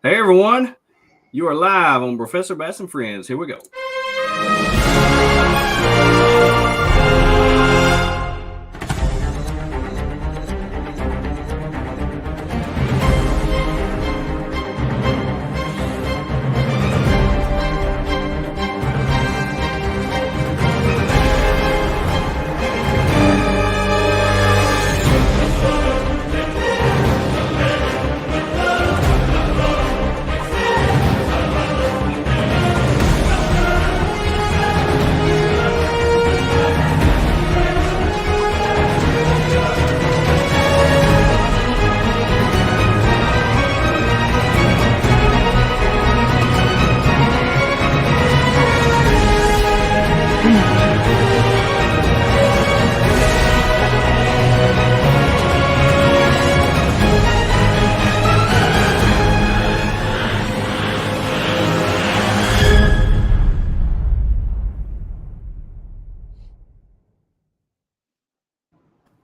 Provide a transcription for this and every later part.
Hey everyone, you are live on Professor Bass and Friends. Here we go.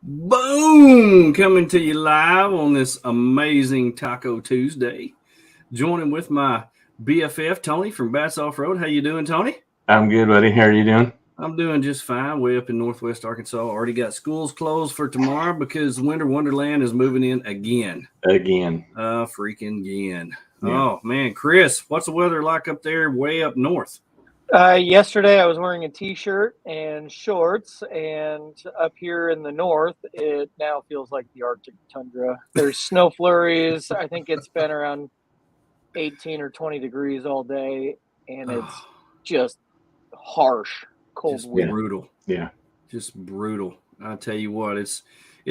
Boom! Coming to you live on this amazing Taco Tuesday. Joining with my BFF Tony from Bats Off Road. How you doing, Tony? I'm good, buddy. How are you doing? I'm doing just fine. Way up in Northwest Arkansas. Already got schools closed for tomorrow because Winter Wonderland is moving in again. Freaking again. Yeah. Oh man, Chris, what's the weather like up there, way up north? Yesterday I was wearing a t-shirt and shorts, and up here in the north it now feels like the Arctic tundra. There's snow flurries. I think it's been around 18 or 20 degrees all day, and it's just harsh, cold just wind. Brutal. Yeah. Just brutal. I'll tell you what, it's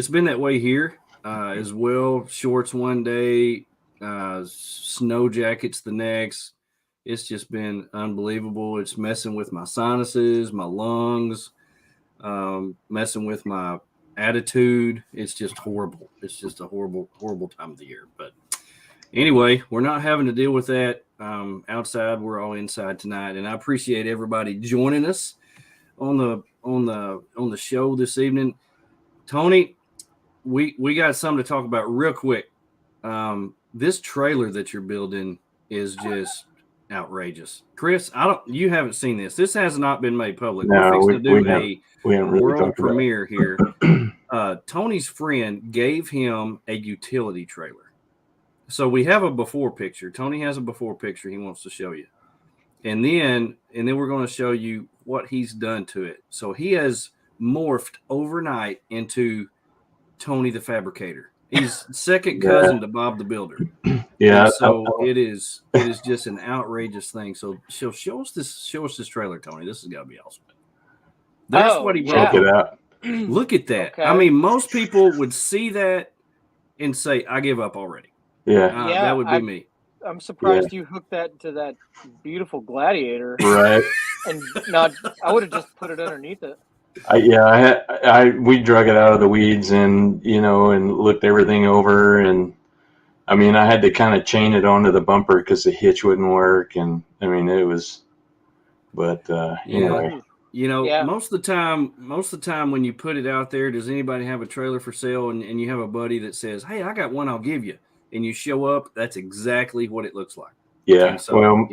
been that way here as well. Shorts one day, snow jackets the next. It's just been unbelievable. It's messing with my sinuses, my lungs, messing with my attitude. It's just horrible. It's just a horrible, horrible time of the year. But anyway, we're not having to deal with that outside. We're all inside tonight, and I appreciate everybody joining us on the show this evening. Tony, we got something to talk about real quick. This trailer that you're building is just outrageous. Chris, you haven't seen this. This has not been made public. No, we're fixing to do a really world premiere here. Tony's friend gave him a utility trailer. So we have a before picture. Tony has a before picture he wants to show you. And then we're going to show you what he's done to it. So he has morphed overnight into Tony the Fabricator. He's second cousin to Bob the Builder. Yeah. And so it is just an outrageous thing. So show us this trailer, Tony. This has got to be awesome. That's what he brought. Check it out. Look at that. Okay. I mean, most people would see that and say, "I give up already." Yeah. That would be me. I'm surprised you hooked that to that beautiful Gladiator. Right. And I would have just put it underneath it. We drug it out of the weeds and looked everything over, and I mean, I had to kind of chain it onto the bumper because the hitch wouldn't work, and I mean, it was, but anyway. Most of the time when you put it out there, does anybody have a trailer for sale and you have a buddy that says, "Hey, I got one, I'll give you," and you show up, that's exactly what it looks like. Yeah. So,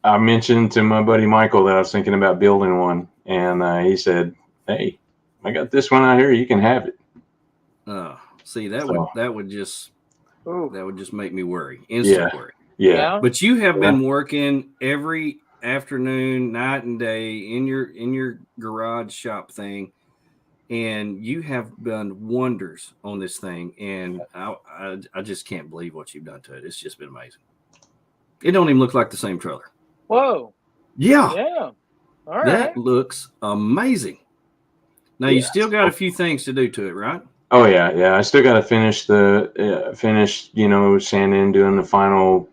I mentioned to my buddy Michael that I was thinking about building one, and he said, "Hey, I got this one out here. You can have it." See, that would just make me worry. Worry. Yeah. But you have been working every afternoon, night and day in your garage shop thing, and you have done wonders on this thing, and I just can't believe what you've done to it. It's just been amazing. It don't even look like the same trailer. Whoa. Yeah. All right. That looks amazing. Now you still got a few things to do to it, right? Oh yeah. I still got to finish sanding, doing the final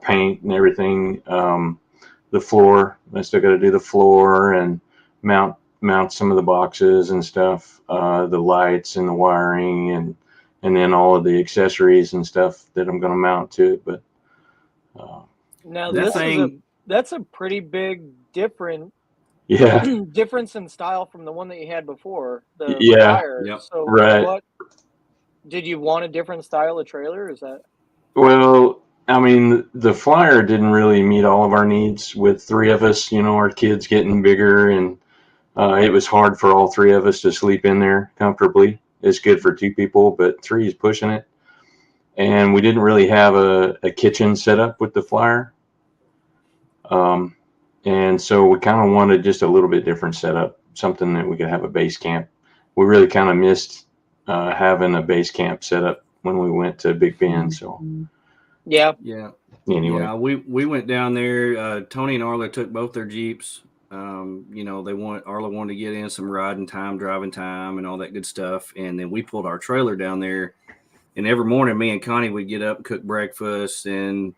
paint and everything. The floor, I still got to do the floor and mount some of the boxes and stuff, the lights and the wiring and then all of the accessories and stuff that I'm going to mount to it. But now that's a pretty big difference in style from the one that you had before. Yep. So right. What did you want, a different style of trailer? Is that? Well, I mean, the flyer didn't really meet all of our needs with three of us, our kids getting bigger, and it was hard for all three of us to sleep in there comfortably. It's good for two people, but three is pushing it. And we didn't really have a kitchen set up with the flyer. And so we kind of wanted just a little bit different setup, something that we could have a base camp. We really kind of missed having a base camp set up when we went to Big Bend. So yeah. Anyway. Yeah, we went down there. Tony and Arla took both their Jeeps. Arla wanted to get in some riding time, driving time, and all that good stuff. And then we pulled our trailer down there. And every morning, me and Connie would get up, cook breakfast, and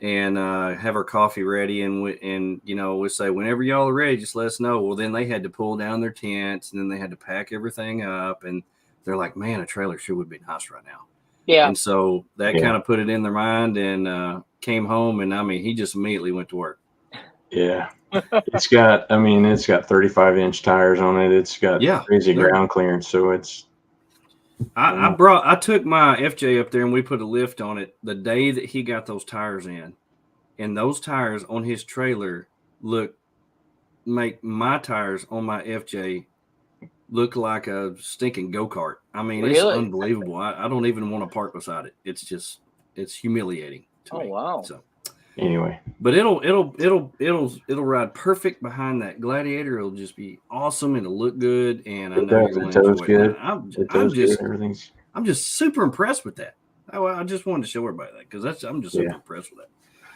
have our coffee ready. And we'd say, whenever y'all are ready, just let us know. Well, then they had to pull down their tents, and then they had to pack everything up. And they're like, man, a trailer sure would be nice right now. Yeah. And so that kind of put it in their mind, and came home, and I mean, he just immediately went to work. Yeah. It's got 35-inch tires on it. It's got crazy ground clearance. So it's. I took my FJ up there and we put a lift on it the day that he got those tires in, and those tires on his trailer make my tires on my FJ look like a stinking go-kart. I mean, really? It's unbelievable. I don't even want to park beside it. It's humiliating to me. Wow. So anyway, but it'll ride perfect behind that Gladiator. It'll just be awesome. It'll look good, and I know you're going to enjoy it. I'm just super impressed with that. I just wanted to show everybody that because I'm just super impressed with that.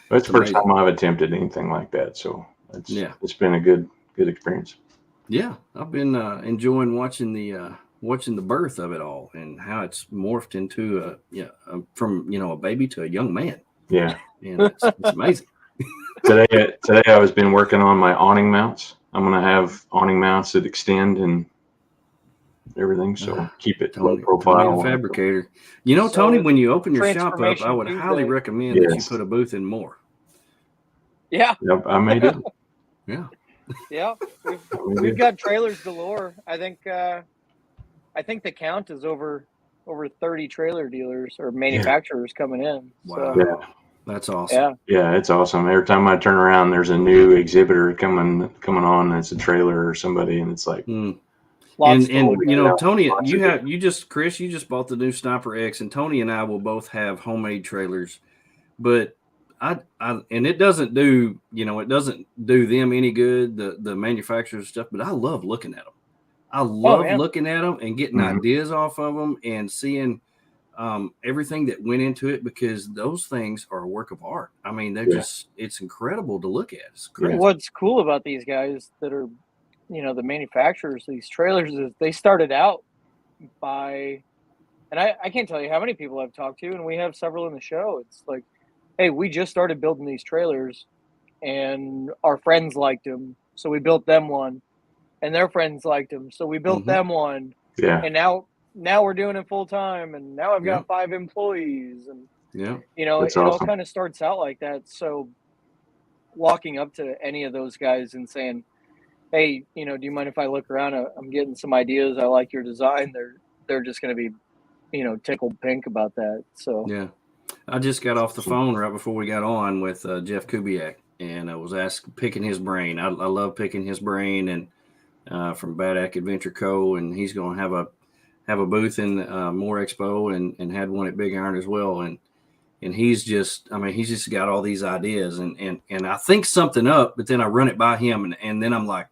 That's the first time I've attempted anything like that, so it's been a good experience. Yeah, I've been enjoying watching the birth of it all and how it's morphed into from a baby to a young man. Yeah, and it's amazing. Today I've been working on my awning mounts. I'm gonna have awning mounts that extend and everything, so keep it low profile. Tony, the fabricator. Tony, when you open your shop up, I would highly recommend that you put a booth in more. Yeah. Yep, I made it. Yeah. Yeah, we've got trailers galore. I think the count is over 30 trailer dealers or manufacturers coming in. Wow. So. Yeah. That's awesome. Yeah, it's awesome. Every time I turn around, there's a new exhibitor coming on. It's a trailer or somebody, and it's like. And Tony, Chris, you just bought the new Sniper X, and Tony and I will both have homemade trailers, but and it doesn't do them any good, the manufacturers stuff, but I love looking at them. I love looking at them and getting ideas off of them and seeing everything that went into it, because those things are a work of art. I mean, it's incredible to look at. It's crazy. What's cool about these guys that are, the manufacturers of these trailers is they started out by, and I can't tell you how many people I've talked to, and we have several in the show. It's like, hey, we just started building these trailers and our friends liked them, so we built them one, and their friends liked them, so we built them one. Yeah. And now we're doing it full time, and now I've got 5 employees, and it all kind of starts out like that. So walking up to any of those guys and saying, hey, do you mind if I look around? I'm getting some ideas. I like your design. They're just going to be, tickled pink about that. So yeah. I just got off the phone right before we got on with Jeff Kubiak, and I was picking his brain. I love picking his brain, and from Badack Adventure Co. And he's going to have a booth in More Expo and had one at Big Iron as well. And he's just got all these ideas, and I think something up, but then I run it by him, and then I'm like,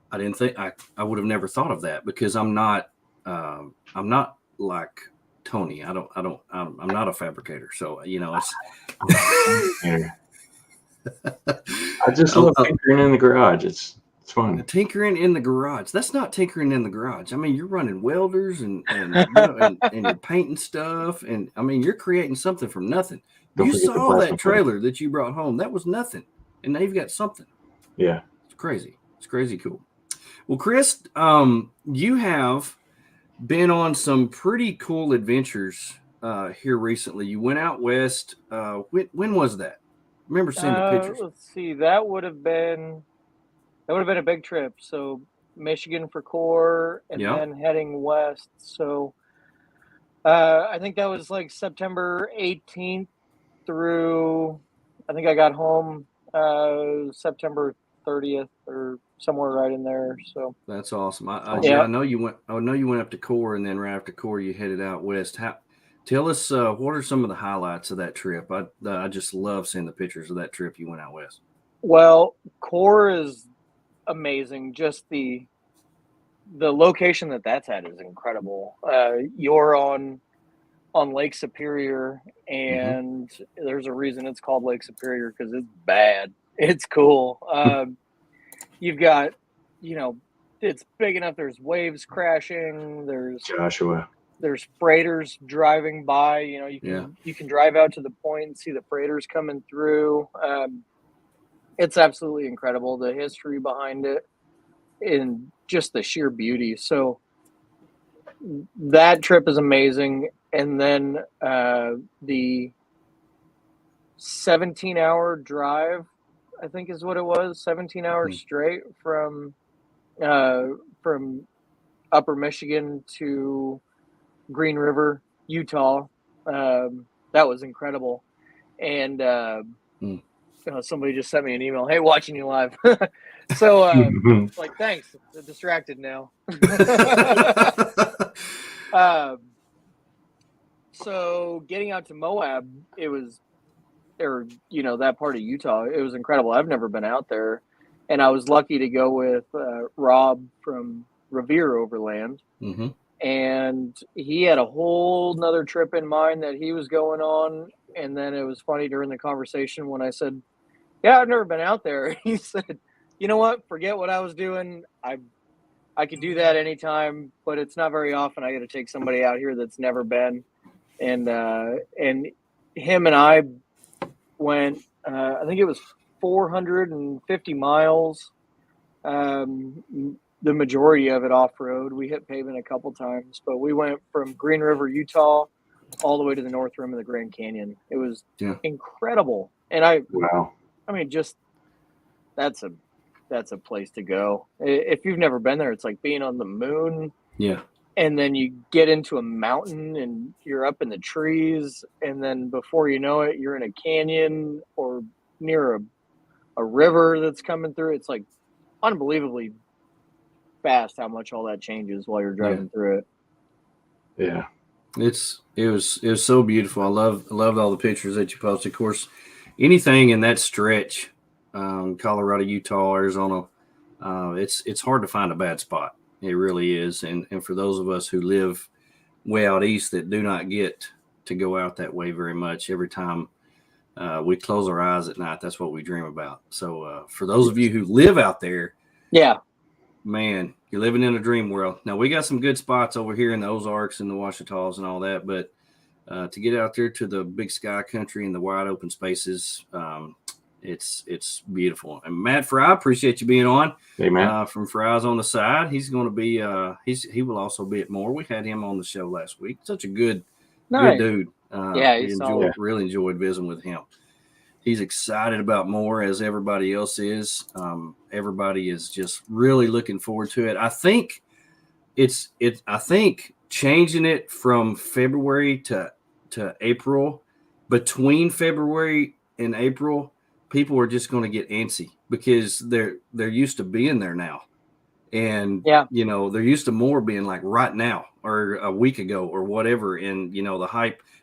I didn't think I would have never thought of that, because I'm not like Tony. I'm not a fabricator. So, it's. I just love tinkering in the garage. It's fun. Tinkering in the garage. That's not tinkering in the garage. I mean, you're running welders and you're painting stuff. And I mean, you're creating something from nothing. You saw that trailer that you brought home. That was nothing. And now you've got something. Yeah. It's crazy. It's crazy cool. Well, Chris, you have been on some pretty cool adventures here recently. You went out west. When was that? I remember seeing the pictures. Let's see. That would have been a big trip. So Michigan for core, and then heading west. So I think that was like September 18th through, I think I got home September 30th or somewhere right in there. So that's awesome. Yeah. I know you went. I know you went up to Core, and then right after Core, you headed out west. Tell us what are some of the highlights of that trip? I just love seeing the pictures of that trip you went out west. Well, Core is amazing. Just the location that's at is incredible. You're on Lake Superior, and there's a reason it's called Lake Superior because it's bad. It's cool. You've got, it's big enough. There's waves crashing. Joshua. There's freighters driving by. You can drive out to the point and see the freighters coming through. It's absolutely incredible, the history behind it and just the sheer beauty. So that trip is amazing. And then the 17-hour drive, I think is what it was, 17 hours straight from Upper Michigan to Green River, Utah. That was incredible. And somebody just sent me an email, hey, watching you live. So like, thanks, I'm distracted now. So getting out to Moab, that part of Utah, it was incredible. I've never been out there, and I was lucky to go with Rob from Revere Overland. And he had a whole nother trip in mind that he was going on. And then it was funny during the conversation when I said, yeah, I've never been out there. He said, you know what, forget what I was doing. I could do that anytime, but it's not very often I got to take somebody out here that's never been. And him and I went, I think it was 450 miles. The majority of it off-road. We hit pavement a couple times, but we went from Green River, Utah, all the way to the north rim of the Grand Canyon. It was incredible. And I mean, just that's a place to go. If you've never been there, it's like being on the moon. Yeah. And then you get into a mountain and you're up in the trees, and then before you know it, you're in a canyon or near a river that's coming through. It's like unbelievably fast how much all that changes while you're driving through it. Yeah. It was so beautiful. I loved all the pictures that you posted. Of course, anything in that stretch, Colorado, Utah, Arizona, it's hard to find a bad spot. It really is. And for those of us who live way out east that do not get to go out that way very much, every time we close our eyes at night, that's what we dream about. So for those of you who live out there, man, you're living in a dream world. Now, we got some good spots over here in the Ozarks and the Ouachitas and all that, but to get out there to the big sky country and the wide open spaces, it's beautiful. And Matt Fry, appreciate you being on. Hey, Matt. From Fry's on the Side. He's going to be he will also be at more. We had him on the show last week. Such a good dude. Really enjoyed visiting with him. He's excited about more, as everybody else is. Everybody is just really looking forward to it. I think I think changing it from February to April, between February and April, people are just going to get antsy because they're used to being there now. And, they're used to more being like right now or a week ago or whatever. And,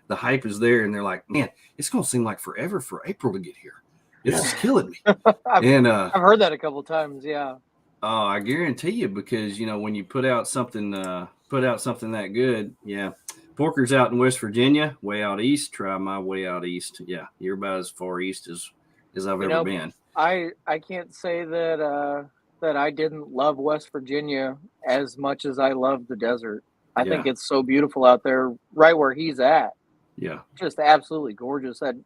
the hype is there, and they're like, man, it's going to seem like forever for April to get here. This is killing me. I've heard that a couple of times. Yeah. Oh, I guarantee you, because, when you put out something that good. Yeah. Porker's out in West Virginia, way out east. Try my way out east. Yeah. You're about as far east as I've ever been. I can't say that I didn't love West Virginia as much as I love the desert. I think it's so beautiful out there, right where he's at. Yeah. Just absolutely gorgeous. The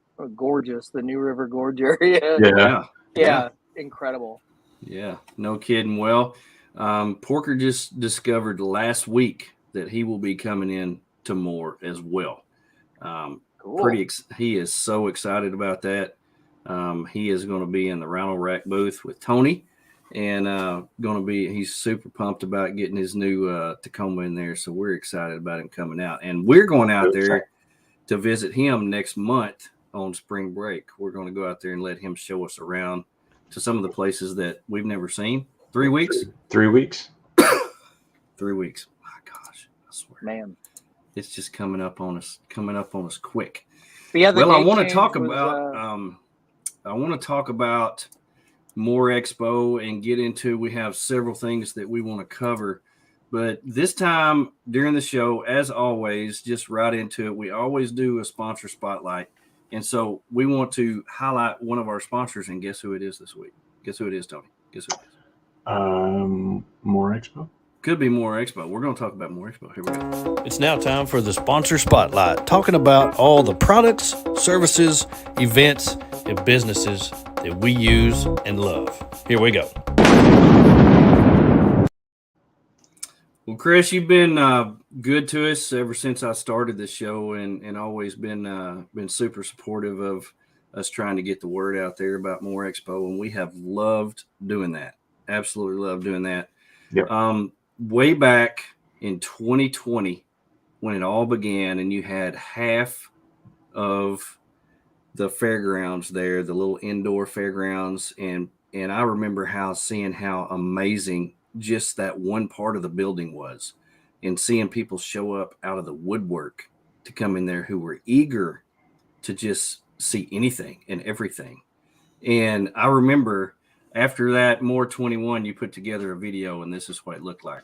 New River Gorge area. Yeah. Incredible. Yeah. No kidding. Well, Porker just discovered last week that he will be coming in to more as well. Cool. He is so excited about that. He is going to be in the Rhino Rack booth with Tony, and he's super pumped about getting his new Tacoma in there. So we're excited about him coming out, and we're going out there to visit him next month on spring break. We're going to go out there and let him show us around to some of the places that we've never seen. 3 weeks? 3 weeks. 3 weeks. My gosh, I swear. Man. It's just coming up on us quick. But yeah, well, I want to talk about more Expo and get into, we have several things that we want to cover. But this time during the show, as always, just right into it, we always do a sponsor spotlight. And so we want to highlight one of our sponsors, and guess who it is this week? Guess who it is, Tony? Guess who it is? More Expo? Could be More Expo. We're going to talk about More Expo. Here we go. It's now time for the Sponsor Spotlight, talking about all the products, services, events, and businesses that we use and love. Here we go. Well, Chris, you've been good to us ever since I started the show, and always been super supportive of us trying to get the word out there about More Expo, and we have loved doing that. Absolutely loved doing that. Yep. Way back in 2020, when it all began, and you had half of the fairgrounds there, the little indoor fairgrounds, and I remember seeing how amazing just that one part of the building was, and seeing people show up out of the woodwork to come in there who were eager to just see anything and everything. And I remember after that More 21, you put together a video, and this is what it looked like.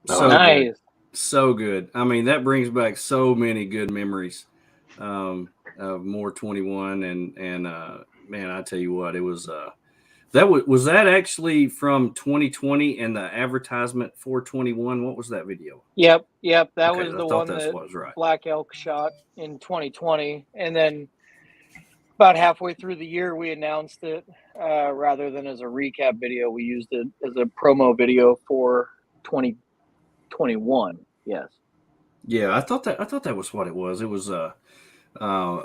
So nice. Good. So good. I mean, that brings back so many good memories of More 21, and man, I tell you what, it was was that actually from 2020, and the advertisement for 21. What was that video? Yep. That Okay, was the I thought one that's that what was right. Black Elk shot in 2020, and then about halfway through the year, we announced it rather than as a recap video. We used it as a promo video for 2021. Yes. Yeah, I thought that was what it was. It was I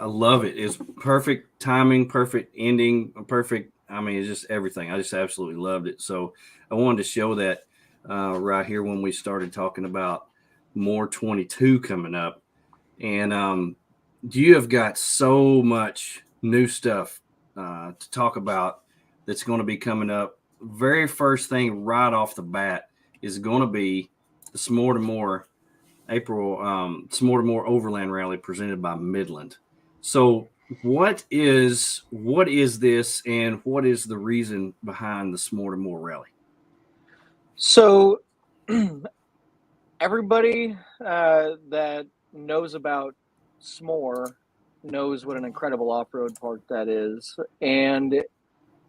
love it. It's perfect timing, perfect ending, perfect. I mean, it's just everything. I just absolutely loved it. So I wanted to show that right here when we started talking about More 22 coming up, and you have got so much new stuff to talk about that's going to be coming up. Very first thing right off the bat is going to be the S'more to More S'more to More Overland Rally presented by Midland. So what is this, and what is the reason behind the S'more to More Rally? So everybody that knows about S'more knows what an incredible off-road park that is, and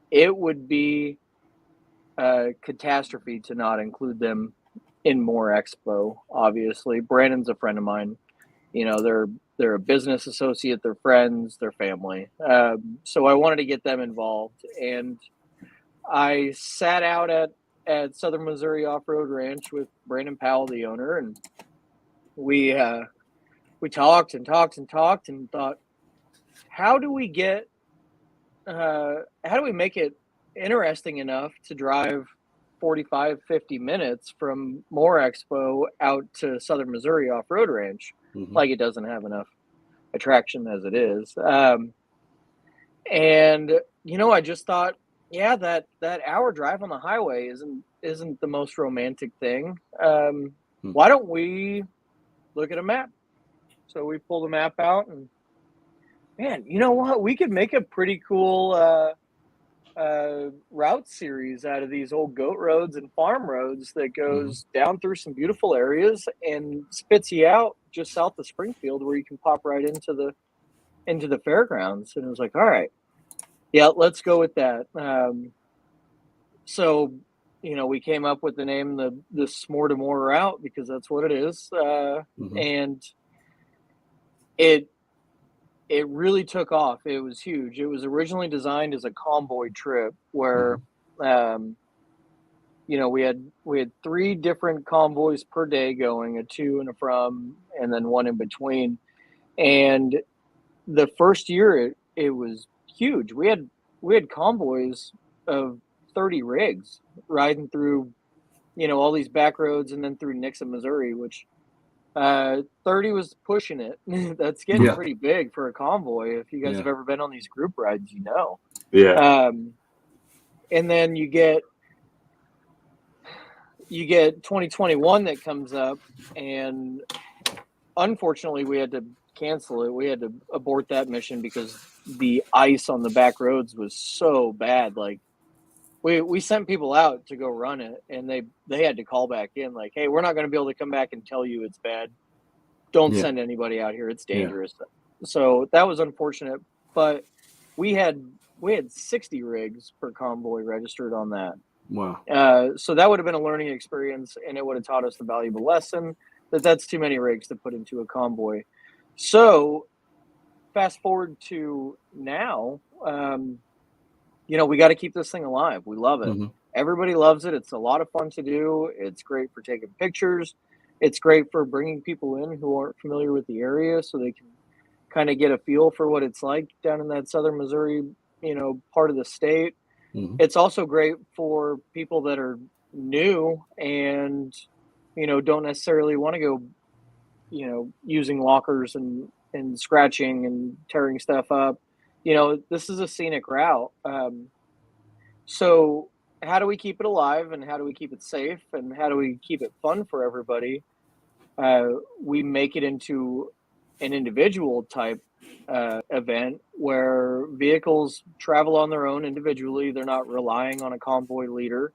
it would be a catastrophe to not include them in More Expo. Obviously, Brandon's a friend of mine. You know, they're a business associate, they're friends, they're family. So I wanted to get them involved, and I sat out at Southern Missouri Off-Road Ranch with Brandon Powell, the owner, and we talked and thought, how do we make it interesting enough to drive 45-50 minutes from More Expo out to Southern Missouri Off-Road Ranch? Mm-hmm. Like, it doesn't have enough attraction as it is. And you know, I just thought, yeah, that hour drive on the highway isn't the most romantic thing. Why don't we look at a map? So we pull the map out, and man, you know what? We could make a pretty cool route series out of these old goat roads and farm roads that goes down through some beautiful areas and spits you out just south of Springfield, where you can pop right into the fairgrounds. And it was like, all right, yeah, let's go with that. So, we came up with the name, the S'more to More route, because that's what it is. And it really took off. It was huge. It was originally designed as a convoy trip where, we had 3 different convoys per day going, a to and a from, and then one in between. And the first year it was huge. We had convoys of 30 rigs riding through, all these back roads, and then through Nixon, Missouri, which 30 was pushing it. That's getting pretty big for a convoy. If you guys have ever been on these group rides, Yeah. And then you get 2021 that comes up, and unfortunately we had to cancel it. We had to abort that mission because the ice on the back roads was so bad. Like, we sent people out to go run it, and they had to call back in like, hey, we're not going to be able to come back and tell you it's bad. Don't send anybody out here. It's dangerous. So that was unfortunate, but we had 60 rigs per convoy registered on that. Wow. So that would have been a learning experience, and it would have taught us the valuable lesson that that's too many rigs to put into a convoy. So fast forward to now, we got to keep this thing alive. We love it. Everybody loves it. It's a lot of fun to do. It's great for taking pictures. It's great for bringing people in who aren't familiar with the area, so they can kind of get a feel for what it's like down in that southern Missouri, part of the state. It's also great for people that are new and, don't necessarily want to go, using lockers and scratching and tearing stuff up. This is a scenic route. So how do we keep it alive, and how do we keep it safe, and how do we keep it fun for everybody? We make it into an individual type event where vehicles travel on their own individually. They're not relying on a convoy leader.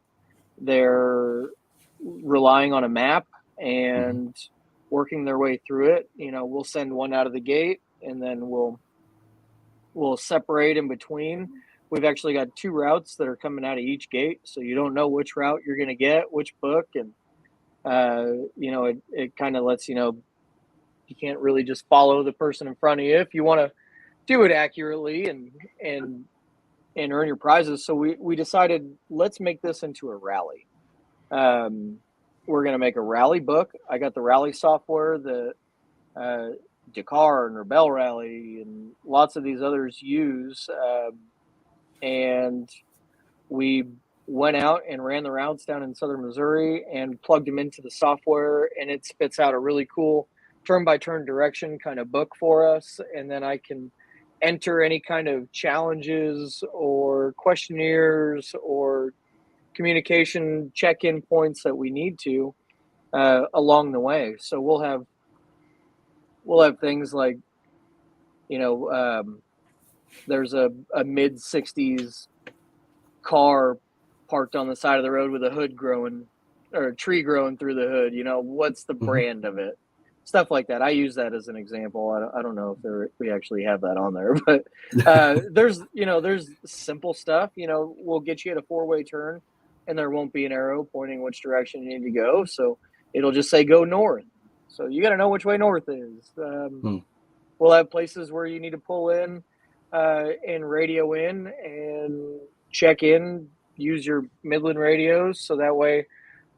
They're relying on a map and working their way through it. We'll send one out of the gate, and then we'll separate in between. We've actually got 2 routes that are coming out of each gate, so you don't know which route you're going to get, which book. And it kind of lets you know you can't really just follow the person in front of you if you want to do it accurately and earn your prizes. So we decided, let's make this into a rally. We're going to make a rally book. I got the rally software that Dakar and Rebel Rally and lots of these others use. And we went out and ran the routes down in southern Missouri and plugged them into the software, and it spits out a really cool turn-by-turn direction kind of book for us. And then I can enter any kind of challenges or questionnaires or communication check-in points that we need to along the way. So we'll have things like, there's a mid-60s car parked on the side of the road with a hood growing, or a tree growing through the hood. What's the brand of it? Stuff like that. I use that as an example. I don't know if we actually have that on there, but there's simple stuff. We'll get you at a 4-way turn, and there won't be an arrow pointing which direction you need to go. So it'll just say go north. So you got to know which way north is. We'll have places where you need to pull in and radio in and check in, use your Midland radios, so that way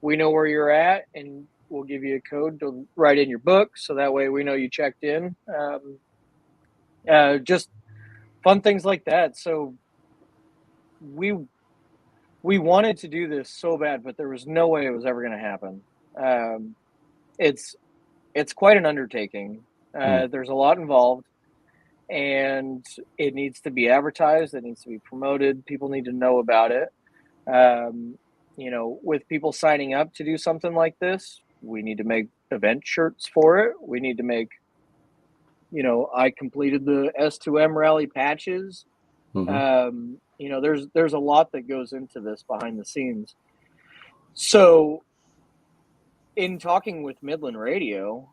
we know where you're at, and we'll give you a code to write in your book, so that way we know you checked in. Just fun things like that. So we wanted to do this so bad, but there was no way it was ever going to happen. It's quite an undertaking. There's a lot involved, and it needs to be advertised. It needs to be promoted. People need to know about it. With people signing up to do something like this, we need to make event shirts for it. We need to make, I completed the S2M rally patches. there's a lot that goes into this behind the scenes. So in talking with Midland Radio,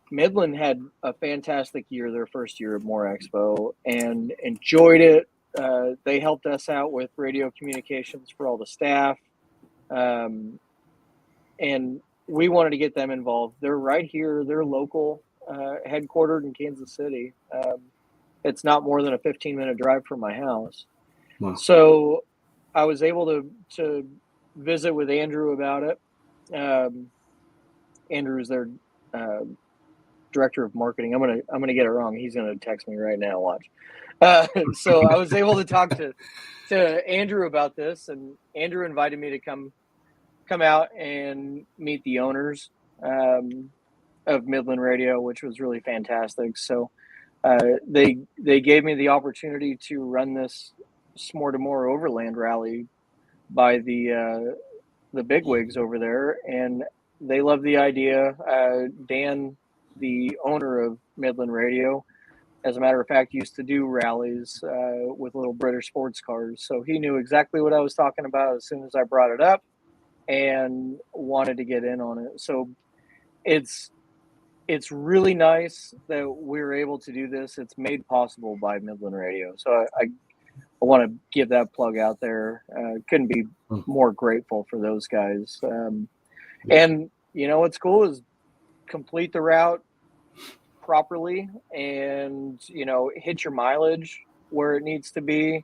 Midland had a fantastic year, their first year at More Expo, and enjoyed it. They helped us out with radio communications for all the staff. And we wanted to get them involved. They're right here. They're local, headquartered in Kansas City. It's not more than a 15-minute drive from my house. Wow. So I was able to visit with Andrew about it. Andrew is their director of marketing. I'm gonna get it wrong. He's gonna text me right now. Watch. So I was able to talk to Andrew about this, and Andrew invited me to come out and meet the owners of Midland Radio, which was really fantastic. So they gave me the opportunity to run this S'more to More Overland rally by the bigwigs over there, and they love the idea. Dan, the owner of Midland Radio, as a matter of fact, used to do rallies with little British sports cars. So he knew exactly what I was talking about as soon as I brought it up and wanted to get in on it. So it's really nice that we're able to do this. It's made possible by Midland Radio. So I want to give that plug out there. Couldn't be more grateful for those guys. And what's cool is complete the route properly and, hit your mileage where it needs to be,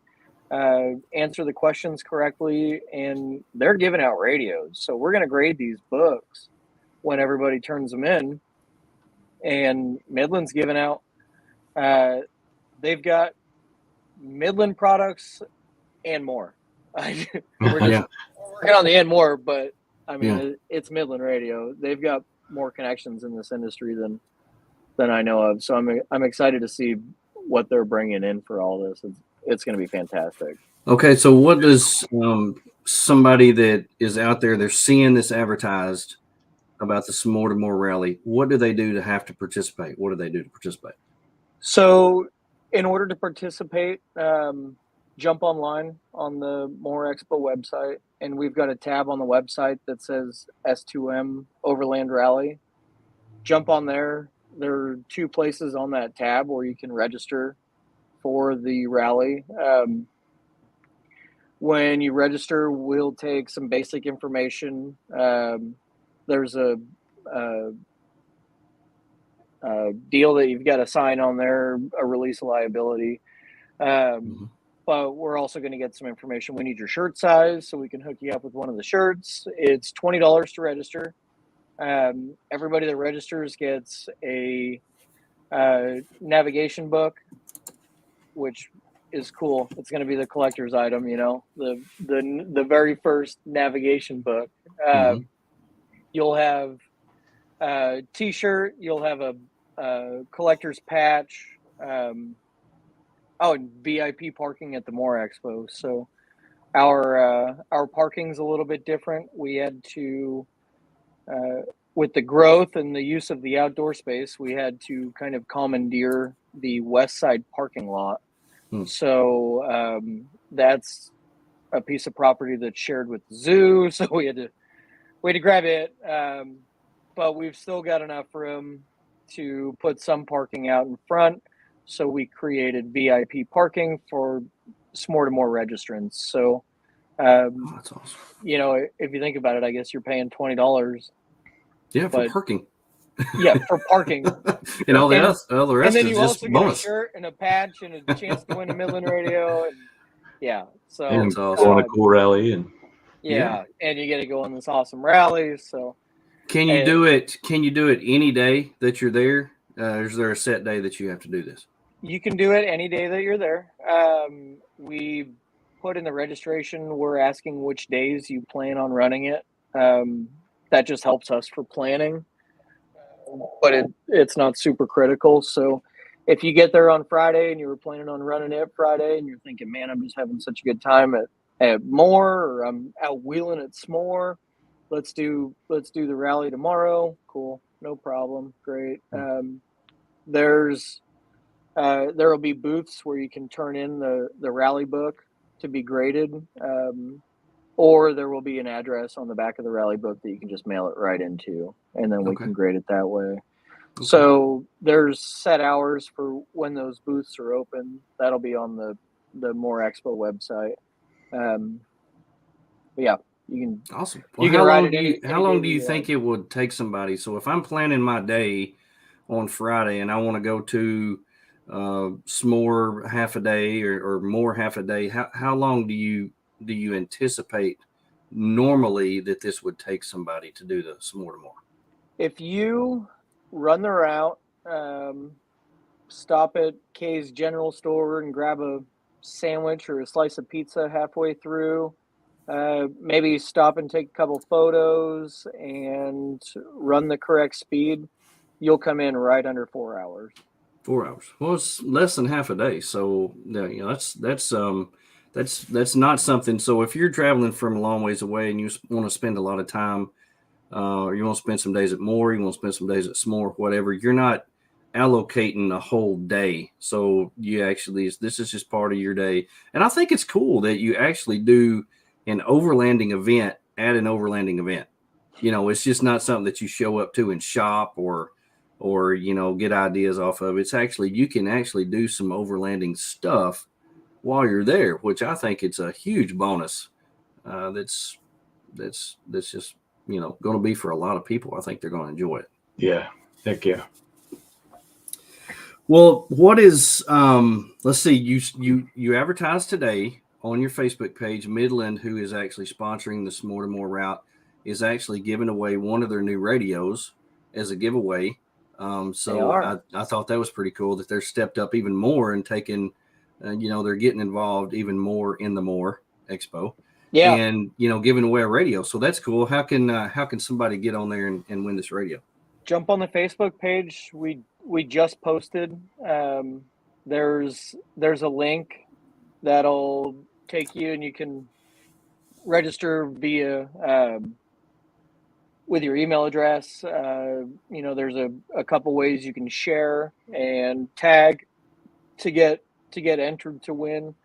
answer the questions correctly. And they're giving out radios. So we're going to grade these books when everybody turns them in. And Midland's giving out, they've got Midland products and more. We're just working on the and more, but I mean, it's Midland Radio. They've got more connections in this industry than I know of. So I'm excited to see what they're bringing in for all this. It's going to be fantastic. Okay, so what does somebody that is out there, they're seeing this advertised about the S'more to More rally, what do they do to have to participate? What do they do to participate? So in order to participate, jump online on the More Expo website, and we've got a tab on the website that says S2M Overland Rally. Jump on there. There are 2 places on that tab where you can register for the rally. When you register, we'll take some basic information. There's a deal that you've got to sign on there, a release of liability. But we're also going to get some information. We need your shirt size so we can hook you up with one of the shirts. It's $20 to register. Everybody that registers gets a navigation book, which is cool. It's going to be the collector's item, the very first navigation book. You'll have a T-shirt. You'll have a collector's patch. And VIP parking at the More Expo. So our parking's a little bit different. We had to, with the growth and the use of the outdoor space, we had to kind of commandeer the west side parking lot. So that's a piece of property that's shared with the zoo. So we had to grab it. But we've still got enough room to put some parking out in front. So we created VIP parking for S'more to More registrants. So, that's awesome. If you think about it, I guess you're paying $20. Yeah, for parking. Yeah, for parking. And all the rest and then is you just also bonus. get a shirt and a patch and a chance to win a Midland Radio. And, so and awesome. go on a cool rally and and you get to go on this awesome rally. So can you do it? Can you do it any day that you're there? Is there a set day that you have to do this? You can do it any day that you're there. We put in the registration, we're asking which days you plan on running it. That just helps us for planning, but it's not super critical. So if you get there on Friday and you were planning on running it Friday and you're thinking, man, I'm just having such a good time at More, or I'm out wheeling at S'more, let's do the rally tomorrow. Cool. No problem. Great. There's There will be booths where you can turn in the rally book to be graded, or there will be an address on the back of the rally book that you can just mail it right into, and then we can grade it that way. Okay. So there's set hours for when those booths are open. That'll be on the More Expo website. But yeah, you can. Awesome. Well, how long do you think it would take somebody? So if I'm planning my day on Friday and I want to go to s'more half a day or more half a day, how long do you anticipate normally that this would take somebody to do the s'more to more? If you run the route, stop at Kay's General Store and grab a sandwich or a slice of pizza halfway through, maybe stop and take a couple photos and run the correct speed, you'll come in right under 4 hours. 4 hours. Well, it's less than half a day. So that's not something. So if you're traveling from a long ways away and you want to spend a lot of time, or you want to spend some days at More, you want to spend some days at s'more, whatever, you're not allocating a whole day. So this is just part of your day. And I think it's cool that you actually do an overlanding event at an overlanding event. It's just not something that you show up to and shop or get ideas off of. It's actually, you can actually do some overlanding stuff while you're there, which I think it's a huge bonus. That's just, going to be for a lot of people. I think they're going to enjoy it. Yeah. Heck yeah. Well, what is, let's see, you advertised today on your Facebook page. Midland, who is actually sponsoring the s'more to more route, is actually giving away one of their new radios as a giveaway. So I thought that was pretty cool that they're stepped up even more and taking, they're getting involved even more in the More Expo. Yeah. And, giving away a radio. So that's cool. How can somebody get on there and win this radio? Jump on the Facebook page. We just posted. There's a link that'll take you, and you can register via with your email address. There's a couple ways you can share and tag to get entered to win,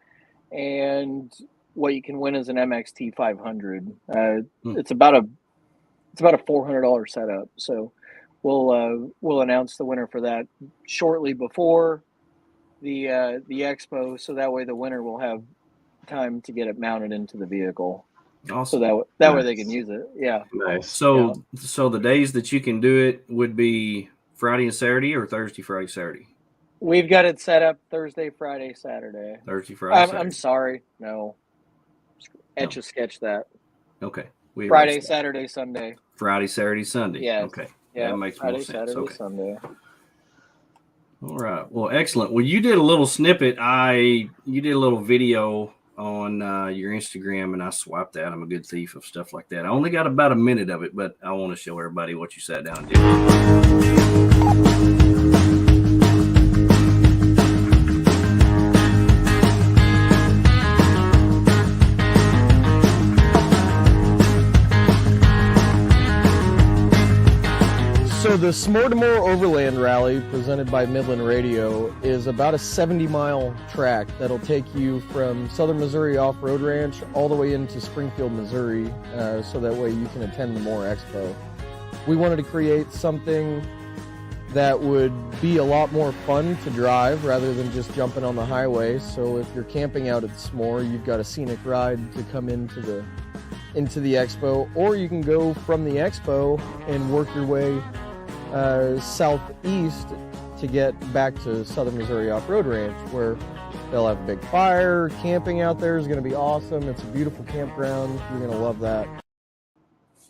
and what you can win is an MXT 500. It's about a $400 setup. So we'll announce the winner for that shortly before the expo, so that way the winner will have time to get it mounted into the vehicle. Awesome. So that way they can use it. Yeah. Nice. So the days that you can do it would be Friday and Saturday, or Thursday, Friday, Saturday? We've got it set up Thursday, Friday, Saturday. Thursday, Friday, Saturday. I'm sorry. No. Etch a sketch that. Okay. Friday, Saturday, Sunday. Friday, Saturday, Sunday. Yeah. Okay. Yeah. That makes Friday, more sense. Saturday, Okay. Sunday. All right. Well, excellent. Well, you did a little snippet. You did a little video on your Instagram, and I swiped that. I'm a good thief of stuff like that. I only got about a minute of it, but I want to show everybody what you sat down and did. So the S'more to More Overland Rally presented by Midland Radio is about a 70-mile track that'll take you from Southern Missouri Off-Road Ranch all the way into Springfield, Missouri, so that way you can attend the More Expo. We wanted to create something that would be a lot more fun to drive rather than just jumping on the highway. So if you're camping out at the S'more, you've got a scenic ride to come into the expo, or you can go from the expo and work your way southeast to get back to Southern Missouri Off-Road Ranch, where they'll have a big fire. Camping out there is going to be awesome. It's a beautiful campground. You're going to love that.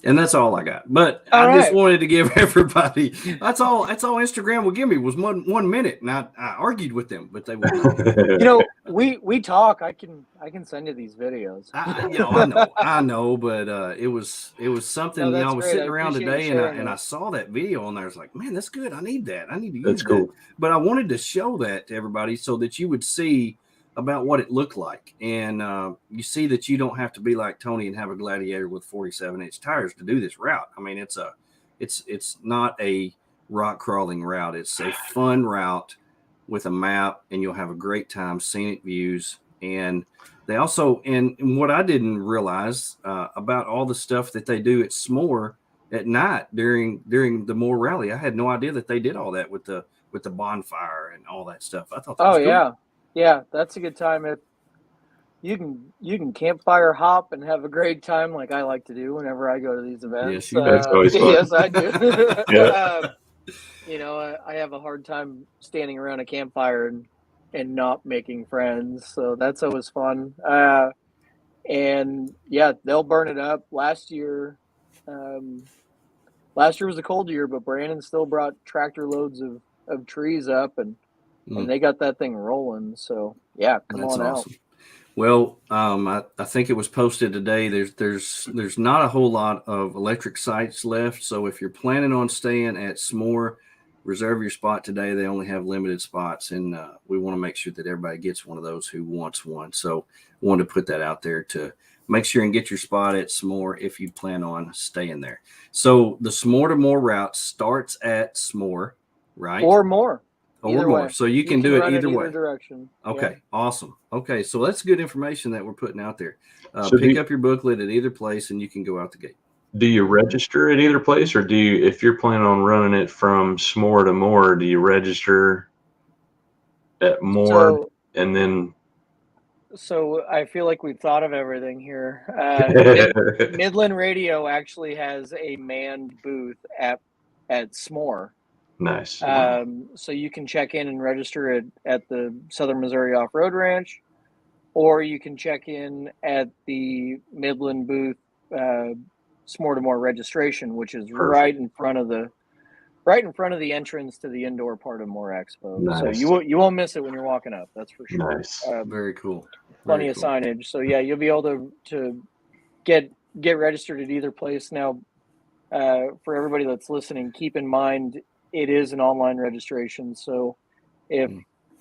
And that's all I got. But just wanted to give everybody, that's all Instagram will give me was 1 minute. And I argued with them, but they wouldn't. We talk. I can send you these videos. I know, but it was something. I was sitting around today and I saw that video and I was like, man, that's good. I need that. I need to use that's cool. that. But I wanted to show that to everybody so that you would see about what it looked like. And you see that you don't have to be like Tony and have a Gladiator with 47-inch tires to do this route. I mean, it's not a rock crawling route. It's a fun route with a map, and you'll have a great time, scenic views. And they also, and what I didn't realize about all the stuff that they do at S'more at night during the Moore Rally, I had no idea that they did all that with the bonfire and all that stuff. I thought that was cool. Yeah, that's a good time. You can campfire hop and have a great time, like I like to do whenever I go to these events. Yes, you do. That's always fun. Yes, I do. Yeah. I have a hard time standing around a campfire and not making friends, so that's always fun. And yeah, they'll burn it up. Last year was a cold year, but Brandon still brought tractor loads of trees up, and they got that thing rolling. So yeah, come on awesome. out. Well, I think it was posted today. There's not a whole lot of electric sites left. So if you're planning on staying at S'more, reserve your spot today. They only have limited spots, and we want to make sure that everybody gets one of those who wants one. So I wanted to put that out there to make sure and get your spot at S'more if you plan on staying there. So the S'more to More route starts at S'more, right? Or more. Or more. So you can do it either way. Direction. Okay, yeah. Awesome. Okay, so that's good information that we're putting out there. So pick up your booklet at either place, and you can go out the gate. Do you register at either place, or if you're planning on running it from S'more to More, do you register at More and then? So I feel like we've thought of everything here. Midland Radio actually has a manned booth at S'more. Nice. So you can check in and register at the Southern Missouri Off-Road Ranch, or you can check in at the Midland booth, S'more to More registration, which is right in front of the entrance to the indoor part of More Expo. Nice. So you won't miss it when you're walking up. That's for sure. Nice. Very cool. Plenty of signage. So yeah, you'll be able to get registered at either place. Now, for everybody that's listening, keep in mind it is an online registration. So if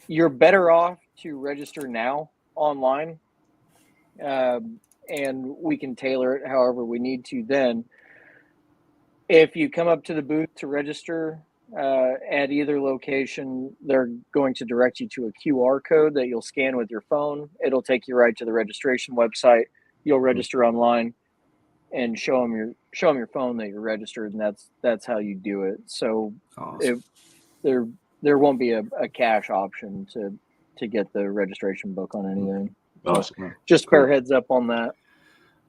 you're better off to register now online, and we can tailor it however we need to then. If you come up to the booth to register at either location, they're going to direct you to a QR code that you'll scan with your phone. It'll take you right to the registration website. You'll register online and show them your phone that you're registered, and that's how you do it. So awesome. there won't be a cash option to get the registration book on anything. Awesome. Just fair heads up on that.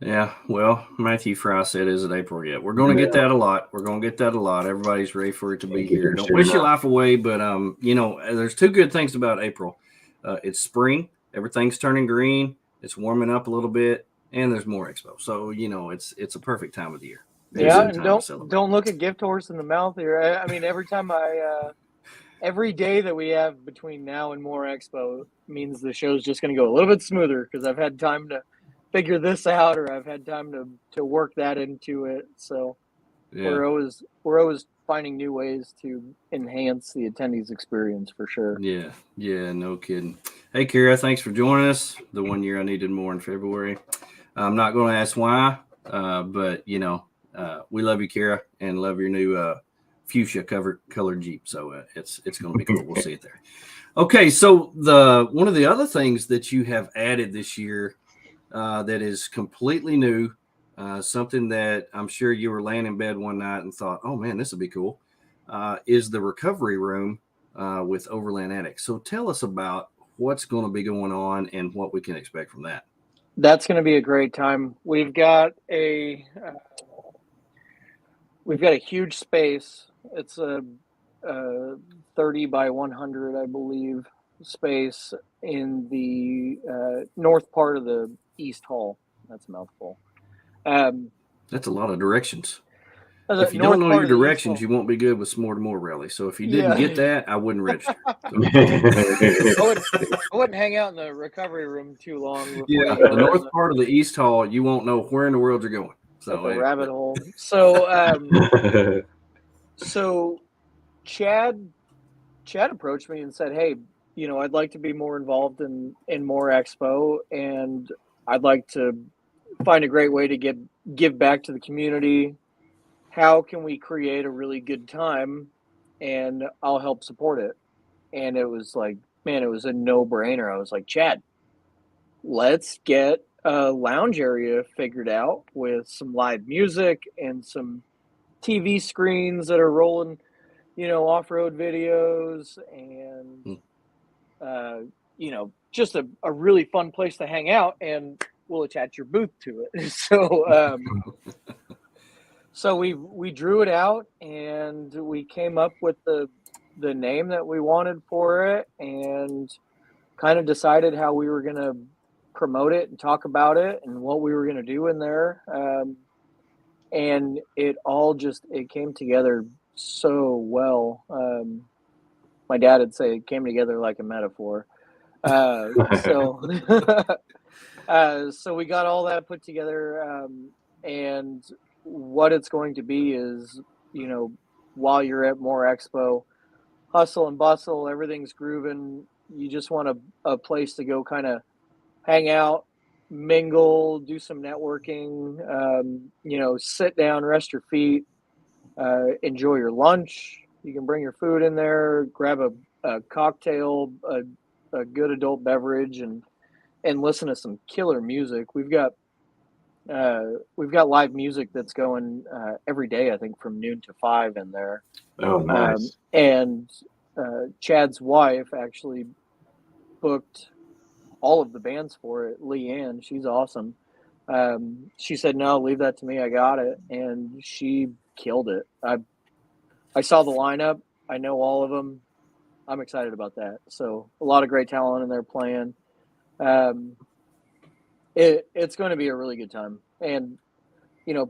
Yeah, well, Matthew Fry said, is it April yet? We're going to get that a lot. Everybody's ready for it to be here. Don't wish your life away, but there's two good things about April. It's spring. Everything's turning green. It's warming up a little bit, and there's more Expo. So, it's a perfect time of the year. Yeah, and don't look a gift horse in the mouth here. I mean, every day that we have between now and More Expo means the show's just going to go a little bit smoother because I've had time to figure this out, or I've had time to work that into it. So yeah. We're always finding new ways to enhance the attendees experience for sure. Yeah, no kidding. Hey, Kira, thanks for joining us. The one year I needed more in February. I'm not going to ask why, but we love you, Kira, and love your new fuchsia colored Jeep. So it's going to be cool. We'll see it there. Okay, so one of the other things that you have added this year that is completely new, something that I'm sure you were laying in bed one night and thought, oh man, this would be cool, is the recovery room with Overland Addicts. So tell us about what's going to be going on and what we can expect from that. That's going to be a great time. We've got a huge space. It's a 30 by 100, I believe, space in the north part of the East Hall. That's a mouthful. That's a lot of directions. If you don't know your directions, you won't be good with S'more to More Rally. So if you didn't get that, I wouldn't register. I wouldn't hang out in the recovery room too long. Yeah, the north part of the East Hall, you won't know where in the world you're going. So a rabbit hole. So, so Chad approached me and said, "Hey, I'd like to be more involved in More Expo, and I'd like to find a great way to give back to the community. How can we create a really good time? And I'll help support it." and it was like, man, it was a no-brainer. I was like, Chad, let's get a lounge area figured out with some live music and some TV screens that are rolling, off-road videos and, just a really fun place to hang out, and we'll attach your booth to it. So we drew it out, and we came up with the name that we wanted for it, and kind of decided how we were going to promote it and talk about it and what we were going to do in there. And it all it came together so well. My dad would say it came together like a metaphor. So we got all that put together, and what it's going to be is, while you're at More Expo, hustle and bustle, everything's grooving. You just want a place to go kind of hang out, mingle, do some networking, sit down, rest your feet, enjoy your lunch. You can bring your food in there, grab a cocktail, a good adult beverage, and listen to some killer music. We've got live music that's going every day, I think, from noon to 5 in there. Oh, nice. And Chad's wife actually booked all of the bands for it. Leanne, she's awesome. She said, no, leave that to me. I got it. And she killed it. I saw the lineup. I know all of them. I'm excited about that. So a lot of great talent in there playing. It's going to be a really good time. And,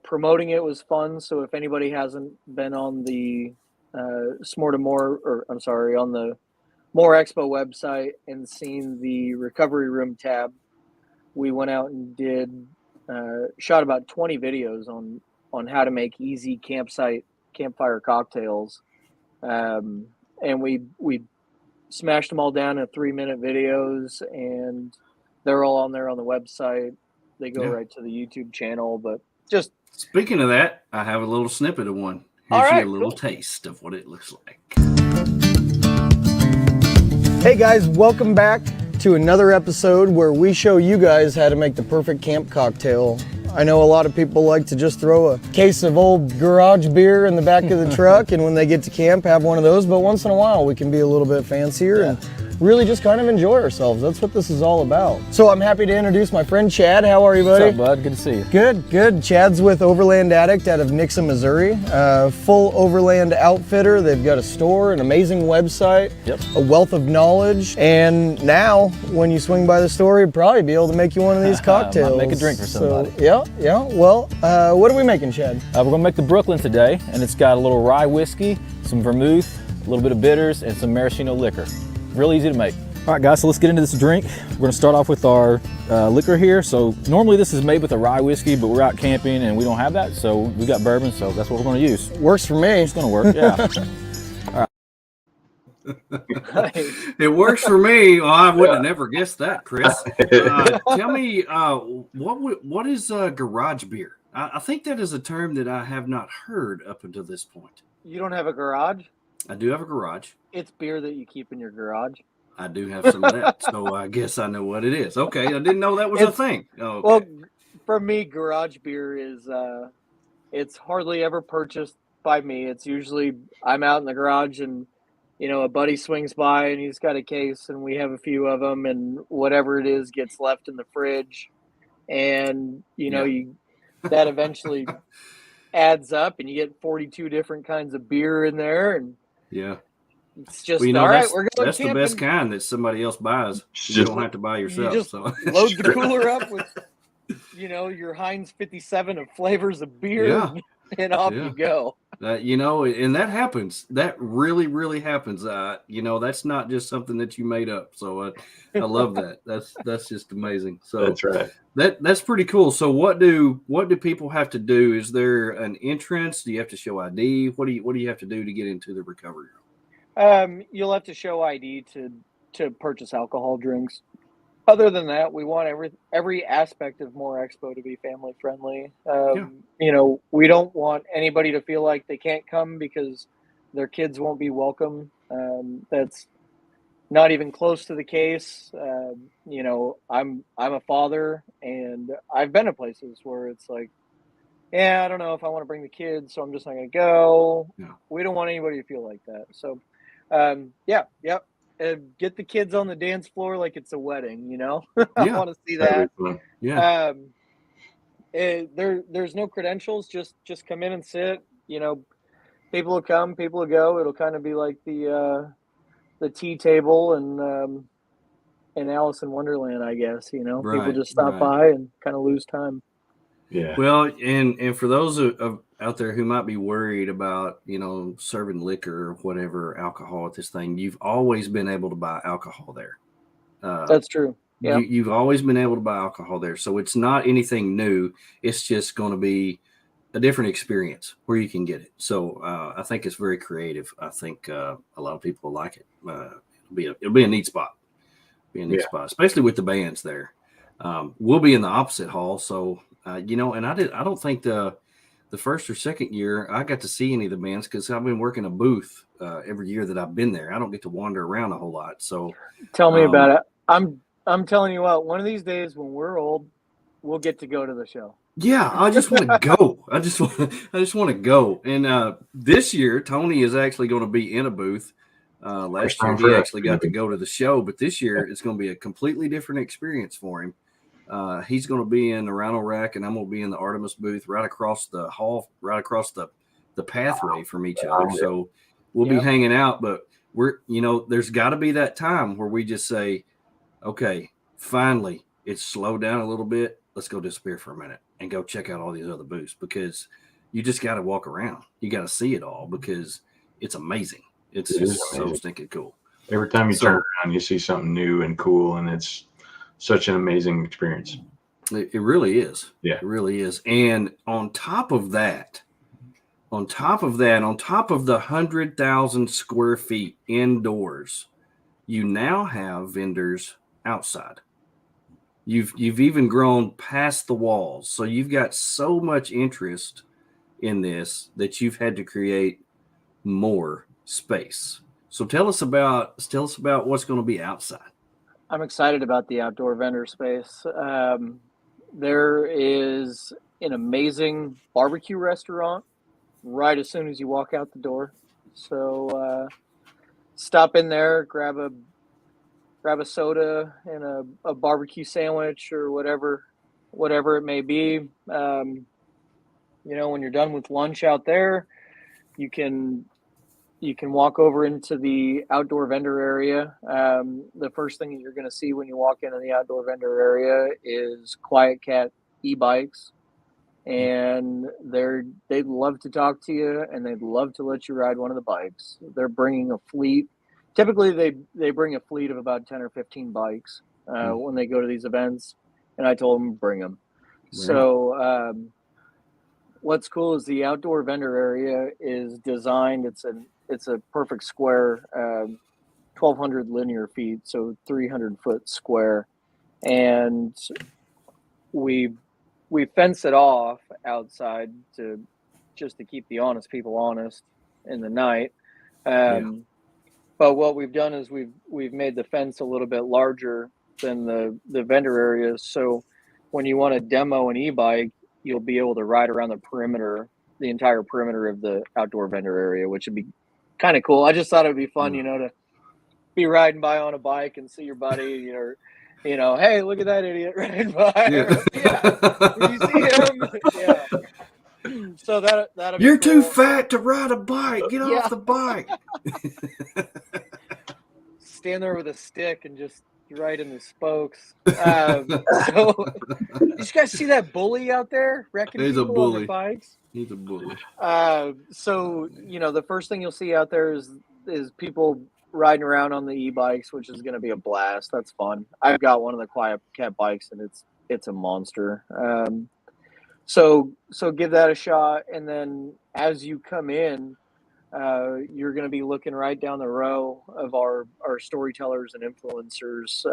promoting it was fun. So if anybody hasn't been on the on the More Expo website and seen the recovery room tab, we went out and shot about 20 videos on how to make easy campfire cocktails. And we smashed them all down in 3-minute videos, and they're all on there on the website. They go right to the YouTube channel, but just speaking of that, I have a little snippet of one. Here's a little taste of what it looks like. Hey guys, welcome back to another episode where we show you guys how to make the perfect camp cocktail. I know a lot of people like to just throw a case of old garage beer in the back of the truck, and when they get to camp have one of those, but once in a while we can be a little bit fancier and really just kind of enjoy ourselves. That's what this is all about. So I'm happy to introduce my friend Chad. How are you, buddy? What's up, bud? Good to see you. Good. Chad's with Overland Addict out of Nixa, Missouri. Full Overland outfitter. They've got a store, an amazing website, a wealth of knowledge, and now when you swing by the store, you'll probably be able to make you one of these cocktails. Might make a drink for somebody. So, yeah. Well, what are we making, Chad? We're gonna make the Brooklyn today, and it's got a little rye whiskey, some vermouth, a little bit of bitters, and some maraschino liquor. Real easy to make. All right, guys, so let's get into this drink. We're gonna start off with our liquor here. So normally this is made with a rye whiskey, but we're out camping and we don't have that, so we got bourbon, so that's what we're gonna use. Works for me. It's gonna work, yeah. It works for me. Well, I would have never guessed that, Chris. Tell me, what is garage beer? I think that is a term that I have not heard up until this point. You don't have a garage? I do have a garage. It's beer that you keep in your garage. I do have some of that, so I guess I know what it is. Okay, I didn't know that was a thing. Okay. Well, for me, garage beer is it's hardly ever purchased by me. It's usually I'm out in the garage and a buddy swings by and he's got a case and we have a few of them, and whatever it is gets left in the fridge, and that eventually adds up and you get 42 different kinds of beer in there, and it's just all right. We're going that's camping. The best kind that somebody else buys. You don't have to buy yourself. You just load the cooler up with your Heinz 57 of flavors of beer, and off you go. And that happens. That really, really happens. That's not just something that you made up. So I love that. That's just amazing. So that's right. That's pretty cool. So what do people have to do? Is there an entrance? Do you have to show ID? What do you have to do to get into the recovery room? You'll have to show ID to purchase alcohol drinks. Other than that, we want every aspect of More Expo to be family friendly. We don't want anybody to feel like they can't come because their kids won't be welcome. That's not even close to the case. You know, I'm a father, and I've been to places where it's like, yeah, I don't know if I want to bring the kids, so I'm just not going to go. Yeah. We don't want anybody to feel like that. So, get the kids on the dance floor like it's a wedding, you know? I Yeah. want to see That'd that. be fun. Yeah. There's no credentials, just come in and sit. You know, people will come, people will go. It'll kind of be like the tea table and in Alice in Wonderland, I guess. You know, people Right, just stop right. by and kind of lose time. Yeah. Well, and for those out there who might be worried about, you know, serving liquor or whatever alcohol at this thing, you've always been able to buy alcohol there. That's true. Yeah. You've always been able to buy alcohol there, so it's not anything new. It's just going to be a different experience where you can get it. So I think it's very creative. I think a lot of people like it. It'll be a neat spot. Be a neat spot, especially with the bands there. We'll be in the opposite hall, so you know. And I don't think the first or second year I got to see any of the bands because I've been working a booth every year that I've been there. I don't get to wander around a whole lot. So Tell me about it. I'm telling you what. One of these days when we're old, we'll get to go to the show. yeah, I just want to go. I just want to go. And this year, Tony is actually going to be in a booth. Last year, he actually got to go to the show, but this year it's going to be a completely different experience for him. He's going to be in the Rhino Rack, and I'm going to be in the Artemis booth right across the hall, right across the pathway from each other. So we'll be hanging out, but there's got to be that time where we just say, okay, finally, it's slowed down a little bit. Let's go disappear for a minute and go check out all these other booths because you just got to walk around. You got to see it all because it's amazing. It's just so stinking cool. Every time you turn around, you see something new and cool, and it's such an amazing experience. It really is. Yeah. It really is. And on top of the 100,000 square feet indoors, you now have vendors outside. You've even grown past the walls. So you've got so much interest in this that you've had to create more space. So tell us about what's going to be outside. I'm excited about the outdoor vendor space. There is an amazing barbecue restaurant right as soon as you walk out the door. So stop in there, grab a soda and a barbecue sandwich or whatever it may be. When you're done with lunch out there, you can walk over into the outdoor vendor area. The first thing that you're going to see when you walk into the outdoor vendor area is Quiet Cat e-bikes. And they'd love to talk to you, and they'd love to let you ride one of the bikes. They're bringing a fleet. Typically, they bring a fleet of about 10 or 15 bikes when they go to these events, and I told them bring them. Right. So what's cool is the outdoor vendor area is designed. It's a perfect square, 1,200 linear feet, so 300-foot square, and we fence it off outside to keep the honest people honest in the night. But what we've done is we've made the fence a little bit larger than the vendor areas. So when you want to demo an e-bike, you'll be able to ride around the entire perimeter of the outdoor vendor area, which would be kind of cool. I just thought it'd be fun, to be riding by on a bike and see your buddy, or, hey, look at that idiot riding by. You see him? Yeah. So that'll You're be cool. too fat to ride a bike. Get off the bike. Stand there with a stick and just right in the spokes. So did you guys see that bully out there wrecking people on their bikes? He's a bully. So the first thing you'll see out there is people riding around on the e-bikes, which is going to be a blast. That's fun. I've got one of the Quiet Cat bikes, and it's a monster. So give that a shot, and then as you come in, you're going to be looking right down the row of our storytellers and influencers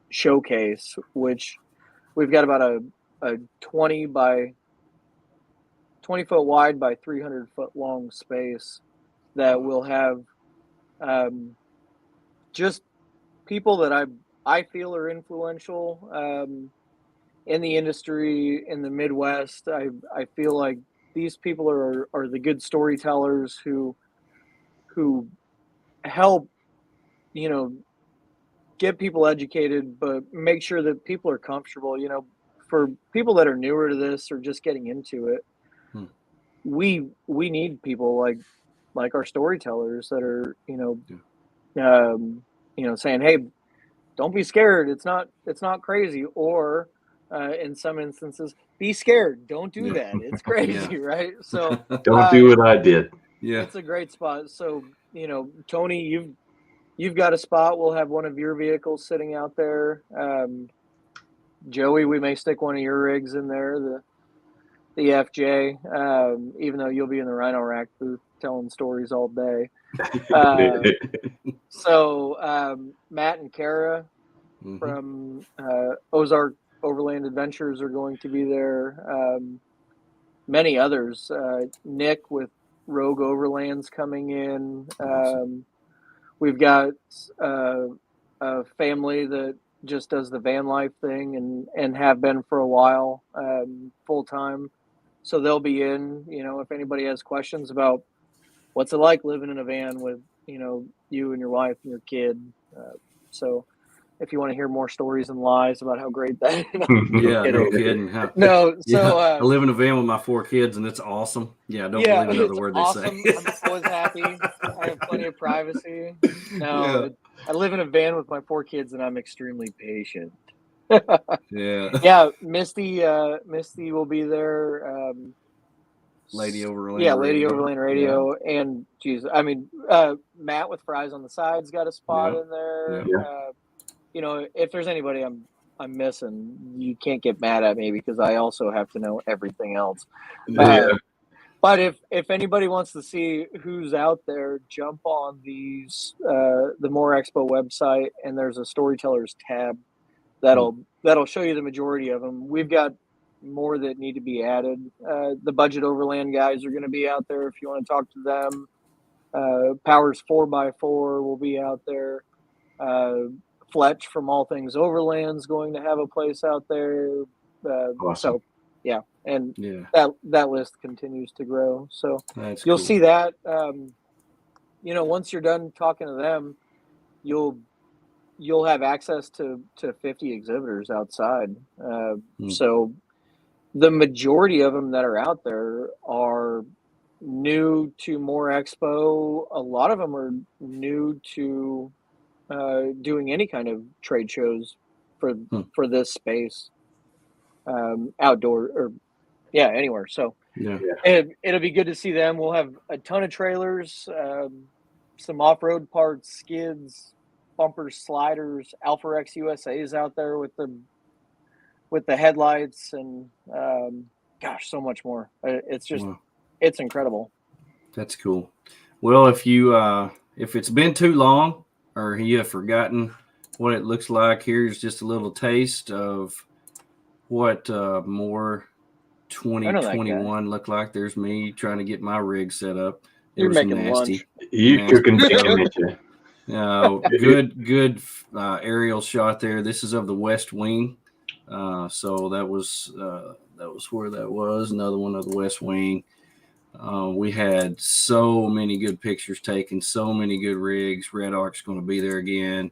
showcase, which we've got about a 20 foot wide by 300 foot long space that will have just people that I feel are influential in the industry in the Midwest. I feel like these people are the good storytellers who help, get people educated, but make sure that people are comfortable. For people that are newer to this or just getting into it, we need people like our storytellers that are, saying, hey, don't be scared. It's not crazy. Or in some instances, be scared. Don't do that. It's crazy, right? So don't do what I did. Yeah, it's a great spot. So, Tony, you've got a spot. We'll have one of your vehicles sitting out there. Joey, we may stick one of your rigs in there, the FJ, even though you'll be in the Rhino Rack booth telling stories all day. So Matt and Kara from Ozark Overland Adventures are going to be there. Many others. Nick with Rogue Overlands coming in. Awesome. We've got a family that just does the van life thing and have been for a while, full time. So they'll be in, if anybody has questions about what's it like living in a van with, you and your wife and your kid. So if you want to hear more stories and lies about how great that is. Yeah, no kidding. No, so I live in a van with my 4 kids, and it's awesome. Yeah, don't believe another word they awesome. say. I'm always happy. I have plenty of privacy. No, I live in a van with my 4 kids, and I'm extremely patient. Yeah, Misty will be there. Lady Overland. Yeah, Lady Overland Radio. Yeah. And geez, I mean, Matt with Fries on the Side's got a spot in there. Yeah. If there's anybody I'm missing, you can't get mad at me because I also have to know everything else. But if anybody wants to see who's out there, jump on the More Expo website, and there's a storytellers tab that'll show you the majority of them. We've got more that need to be added. The Budget Overland guys are going to be out there if you want to talk to them. Powers 4x4 will be out there. Fletch from All Things Overland's going to have a place out there. Awesome. So, yeah, and that list continues to grow. So that's you'll cool. see that. Once you're done talking to them, you'll have access to 50 exhibitors outside. So the majority of them that are out there are new to More Expo. A lot of them are new to doing any kind of trade shows for this space, outdoor or anywhere. So it'll be good to see them. We'll have a ton of trailers, some off-road parts, skids, bumpers, sliders, Alpha X USA's out there with the headlights and so much more. It's just it's incredible. That's cool. Well, if it's been too long or you have forgotten what it looks like, here's just a little taste of what More 2021 looked like. There's me trying to get my rig set up. You're making nasty. Lunch. You cooking chicken, good aerial shot there. This is of the West Wing. So that was where that was. Another one of the West Wing. We had so many good pictures taken, so many good rigs. Red Ark's going to be there again.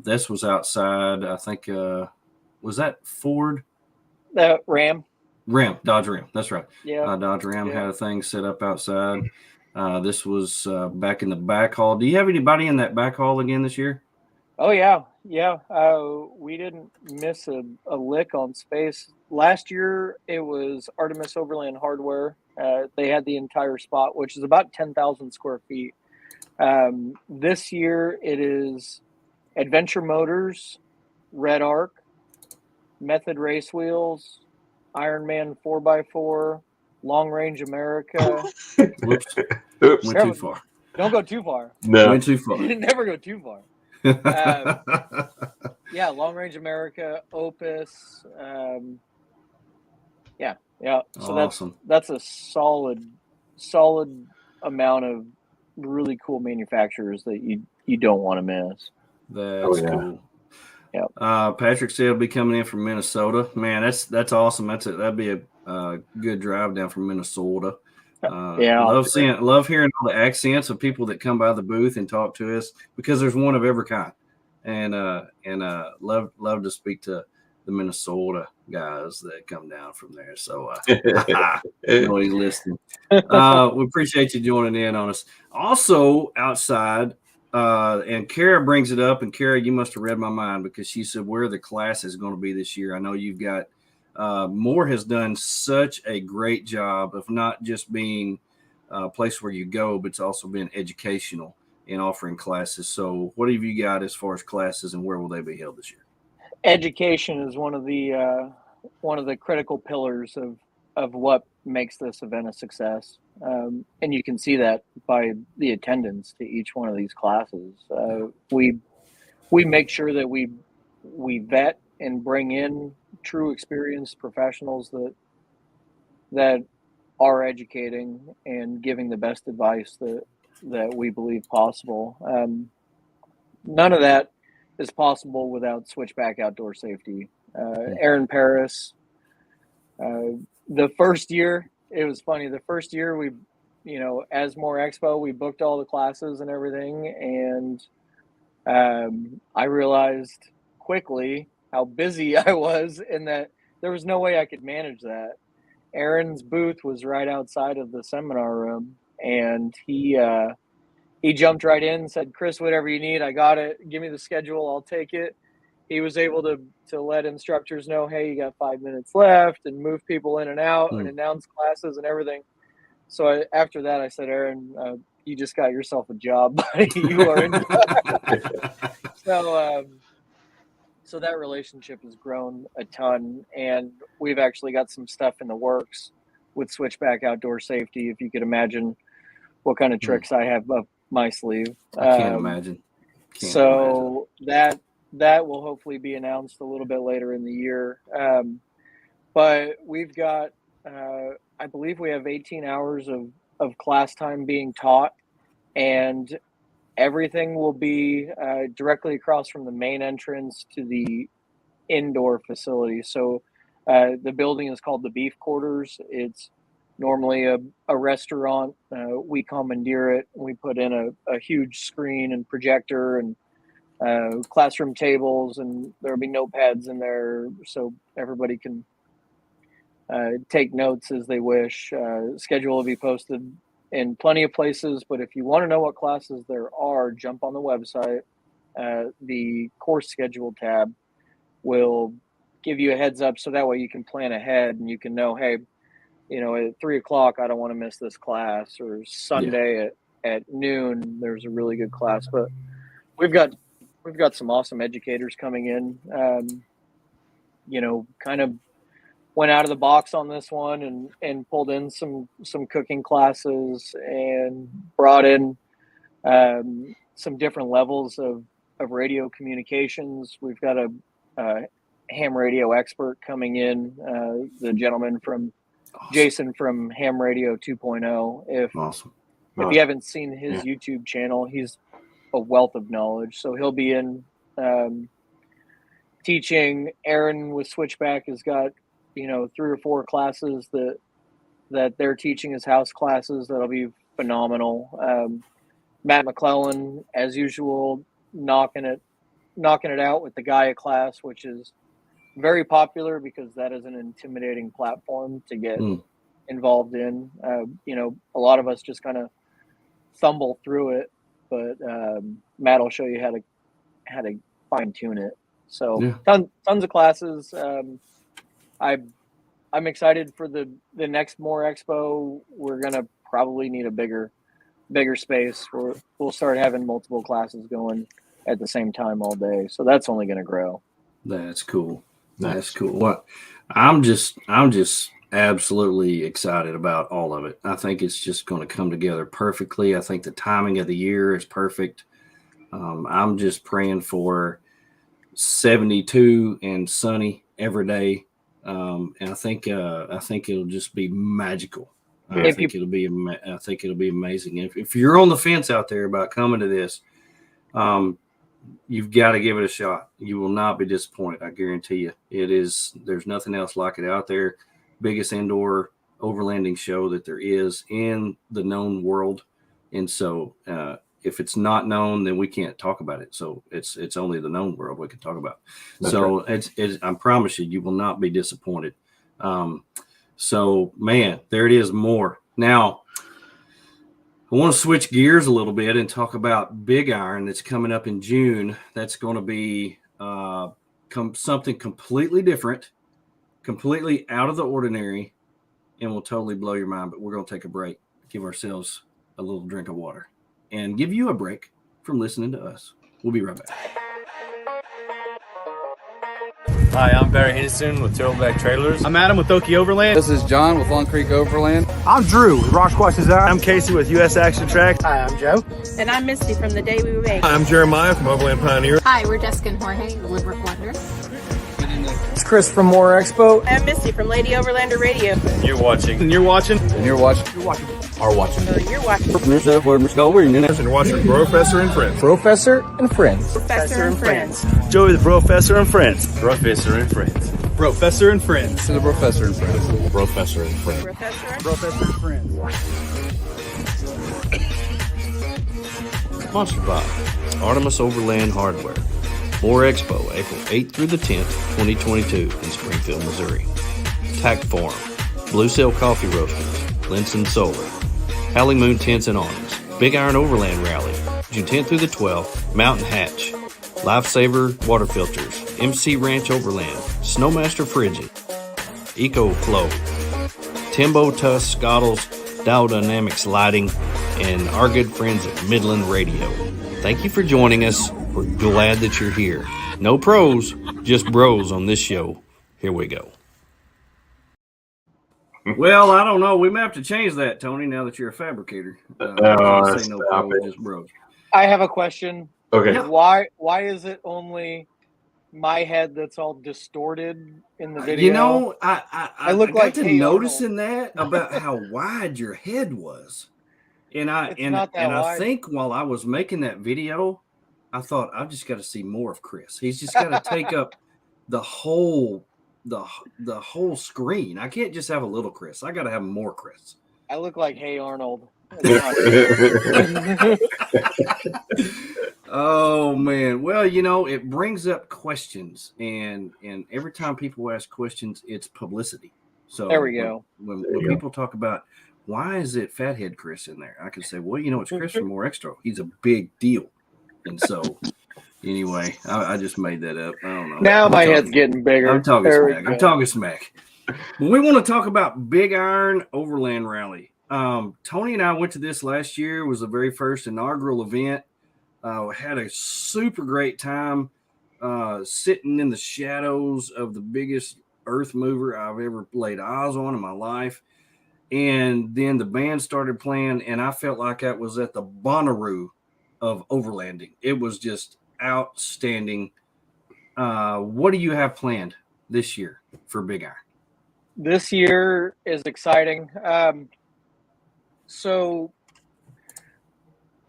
This was outside. I think was that Ford? Ram. Dodge Ram. That's right. Yeah. Dodge Ram had a thing set up outside. This was back in the back hall. Do you have anybody in that back hall again this year? Oh, yeah. We didn't miss a lick on space. Last year, it was Artemis Overland Hardware. They had the entire spot, which is about 10,000 square feet. This year, it is Adventure Motors, Red Ark, Method Race Wheels, Ironman 4x4, Long Range America. Whoops. Went too far. Don't go too far. No. Went too far. Never go too far. Long Range America, Opus. So awesome. That's a solid amount of really cool manufacturers that you you don't want to miss. That's cool. Yeah. Patrick said he'll be coming in from Minnesota. Man, that's awesome. That'd be a good drive down from Minnesota. Love hearing all the accents of people that come by the booth and talk to us, because there's one of every kind, and love to speak to the Minnesota guys that come down from there. So know he's listening. We appreciate you joining in on us. Also outside, and Kara brings it up, and Kara, you must have read my mind, because she said where the class is going to be this year. I know you've got Moore has done such a great job of not just being a place where you go, but it's also been educational in offering classes. So what have you got as far as classes, and where will they be held this year? Education is one of the critical pillars of what makes this event a success, and you can see that by the attendance to each one of these classes. We make sure that we vet and bring in true experienced professionals that are educating and giving the best advice that we believe possible. None of that is possible without Switchback Outdoor Safety. Aaron Paris, the first year, it was funny. The first year we, as More Expo, we booked all the classes and everything. And I realized quickly how busy I was, and that there was no way I could manage that. Aaron's booth was right outside of the seminar room, and he jumped right in and said, "Chris, whatever you need, I got it. Give me the schedule, I'll take it." He was able to let instructors know, hey, you got 5 minutes left, and move people in and out and announce classes and everything. So after that, I said, "Aaron, you just got yourself a job, buddy. You are in." So that relationship has grown a ton, and we've actually got some stuff in the works with Switchback Outdoor Safety. If you could imagine what kind of tricks I have up my sleeve. I can't imagine. That will hopefully be announced a little bit later in the year. But we've got, I believe we have 18 hours of class time being taught, and everything will be directly across from the main entrance to the indoor facility. So the building is called the Beef Quarters. It's normally a restaurant. We commandeer it. We put in a huge screen and projector and classroom tables, and there'll be notepads in there so everybody can take notes as they wish. Schedule will be posted in plenty of places, but if you want to know what classes there are, jump on the website. The course schedule tab will give you a heads up, so that way you can plan ahead and you can know, hey, at 3:00, I don't want to miss this class, or Sunday at noon, there's a really good class. But we've got some awesome educators coming in. Kind of went out of the box on this one and pulled in some cooking classes and brought in some different levels of radio communications. We've got a ham radio expert coming in, the gentleman from Jason from Ham Radio 2.0. If you haven't seen his YouTube channel, he's a wealth of knowledge. So he'll be in teaching. Aaron with Switchback has got 3 or 4 classes that they're teaching as house classes that'll be phenomenal. Matt McClellan, as usual, knocking it out with the Gaia class, which is very popular because that is an intimidating platform to get involved in. A lot of us just kind of stumble through it, but Matt will show you how to fine tune it. So tons of classes. I'm excited for the next More Expo. We're gonna probably need a bigger space. We'll start having multiple classes going at the same time all day. So that's only gonna grow. That's cool. That's cool. Well, I'm just absolutely excited about all of it. I think it's just going to come together perfectly. I think the timing of the year is perfect. I'm just praying for 72 and sunny every day. And I think it'll just be magical. I think it'll be amazing. If you're on the fence out there about coming to this, You've got to give it a shot. You will not be disappointed. I guarantee you. It is. There's nothing else like it out there. Biggest indoor overlanding show that there is in the known world. And so if it's not known, then we can't talk about it. So it's only the known world we can talk about. That's so right. I promise you will not be disappointed. So man, there it is, more. Now I want to switch gears a little bit and talk about Big Iron that's coming up in June. That's going to be something completely different, completely out of the ordinary, and will totally blow your mind. But we're going to take a break, give ourselves a little drink of water, and give you a break from listening to us. We'll be right back. Hi, I'm Barry Henderson with Turtleback Trailers. I'm Adam with Oki Overland. This is John with Long Creek Overland. I'm Drew with Rock Squash Design. I'm Casey with US Action Track. Hi, I'm Joe. And I'm Misty from The Day We Were Made. I'm Jeremiah from Overland Pioneer. Hi, we're Jessica and Jorge, the Limerick Wonder. It's Chris from More Expo. I'm Misty from Lady Overlander Radio. You're watching. And you're watching. And you're watching. You're watching. Are watching. You're watching. And you're watching Professor and Friends. Professor and Friends. Professor and Friends. Joey the Professor and Friends. Professor and Friends. Professor and Friends. To the Professor and Friends. Professor and Friends. Professor and Friends. Sponsored by Artemis Overland Hardware. More Expo, April 8th through the 10th, 2022 in Springfield, Missouri. Tack Farm, Blue Sail Coffee Roasters, Linson Solar, Howling Moon Tents and Awnings, Big Iron Overland Rally, June 10th through the 12th, Mountain Hatch, Lifesaver Water Filters, MC Ranch Overland, Snowmaster Frigid, EcoFlow, Timbo Tuss Scottles, Dow Dynamics Lighting, and our good friends at Midland Radio. Thank you for joining us. We're glad that you're here. No pros, just bros on this show. Here we go. Well, I don't know. We may have to change that, Tony, now that you're a fabricator. Say no pros, just bros. I have a question. Okay. Why is it only my head that's all distorted in the video? You know, I look got like to Hey noticing that about how wide your head was. And I think while I was making that video, I thought I've just got to see more of Chris. He's just got to take up the whole screen. I can't just have a little Chris. I got to have more Chris. I look like Hey Arnold. Oh man. Well, you know, it brings up questions, and every time people ask questions, it's publicity. So there we go. When people talk about why is it Fathead Chris in there, I can say, well, you know, it's Chris from More Extra. He's a big deal. And so anyway, I just made that up. I don't know. Now my head's getting bigger. I'm talking smack. Well, we want to talk about Big Iron Overland Rally. Tony and I went to this last year. It was the very first inaugural event. Had a super great time sitting in the shadows of the biggest earth mover I've ever laid eyes on in my life. And then the band started playing, and I felt like I was at the Bonnaroo of overlanding. It was just outstanding. What do you have planned this year for Big Iron? This year is exciting. So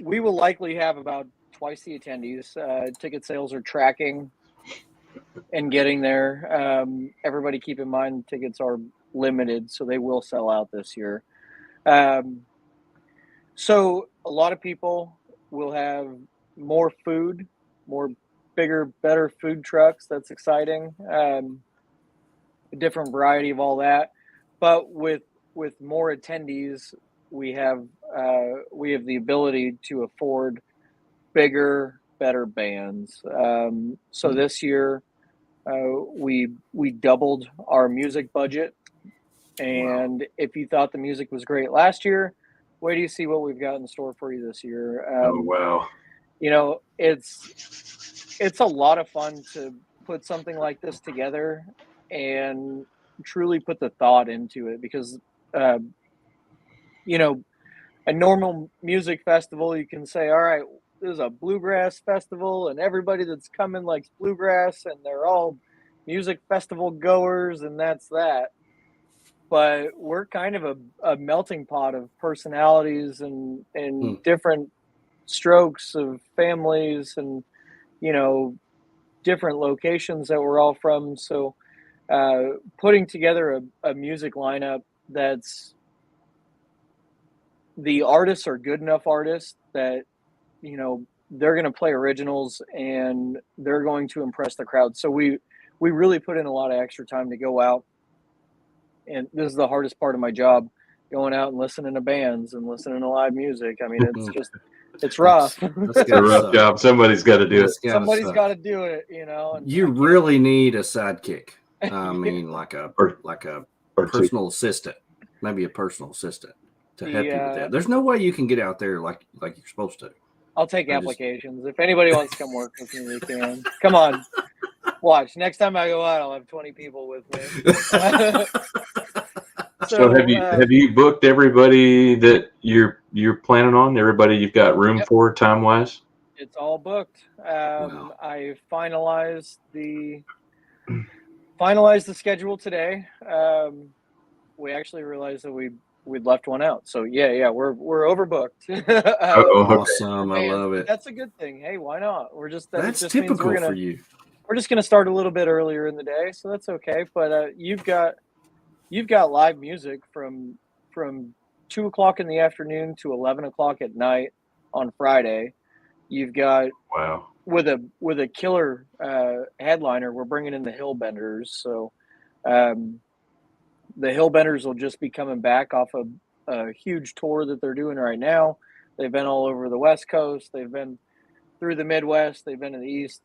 we will likely have about twice the attendees. Ticket sales are tracking and getting there. Everybody keep in mind tickets are limited, so they will sell out this year. So a lot of people will have more food, more bigger, better food trucks. That's exciting. A different variety of all that. But with more attendees, we have the ability to afford bigger, better bands. So this year, we doubled our music budget. And if you thought the music was great last year, wait till you see what we've got in store for you this year. Oh, wow. You know, it's a lot of fun to put something like this together and truly put the thought into it, because, you know, a normal music festival, you can say, all right, this is a bluegrass festival and everybody that's coming likes bluegrass and they're all music festival goers and that's that. But we're kind of a melting pot of personalities and different strokes of families and, different locations that we're all from. So putting together a music lineup that's the artists are good enough artists that, they're going to play originals and they're going to impress the crowd. So we really put in a lot of extra time to go out. And this is the hardest part of my job, going out and listening to bands and listening to live music. I mean, it's rough. That's a rough job. Somebody's got to do it. Somebody's got to do it, And you really need a sidekick. I mean, like a personal assistant, maybe a personal assistant to help you with that. There's no way you can get out there like you're supposed to. I'll take applications. If anybody wants to come work with me, they can. Come on. Watch. Next time I go out, I'll have 20 people with me. So have you booked everybody that you're planning on? Everybody you've got room for time wise? It's all booked. Wow. I finalized the schedule today. We actually realized that we'd left one out. So yeah, we're overbooked. Awesome. I love it. That's a good thing. Hey, why not? That's typical for you. We're just gonna start a little bit earlier in the day, so that's okay. But you've got live music from 2:00 in the afternoon to 11:00 at night on Friday. You've got with a killer headliner. We're bringing in the Hillbenders, so the Hillbenders will just be coming back off a huge tour that they're doing right now. They've been all over the West Coast. They've been through the Midwest. They've been in the East.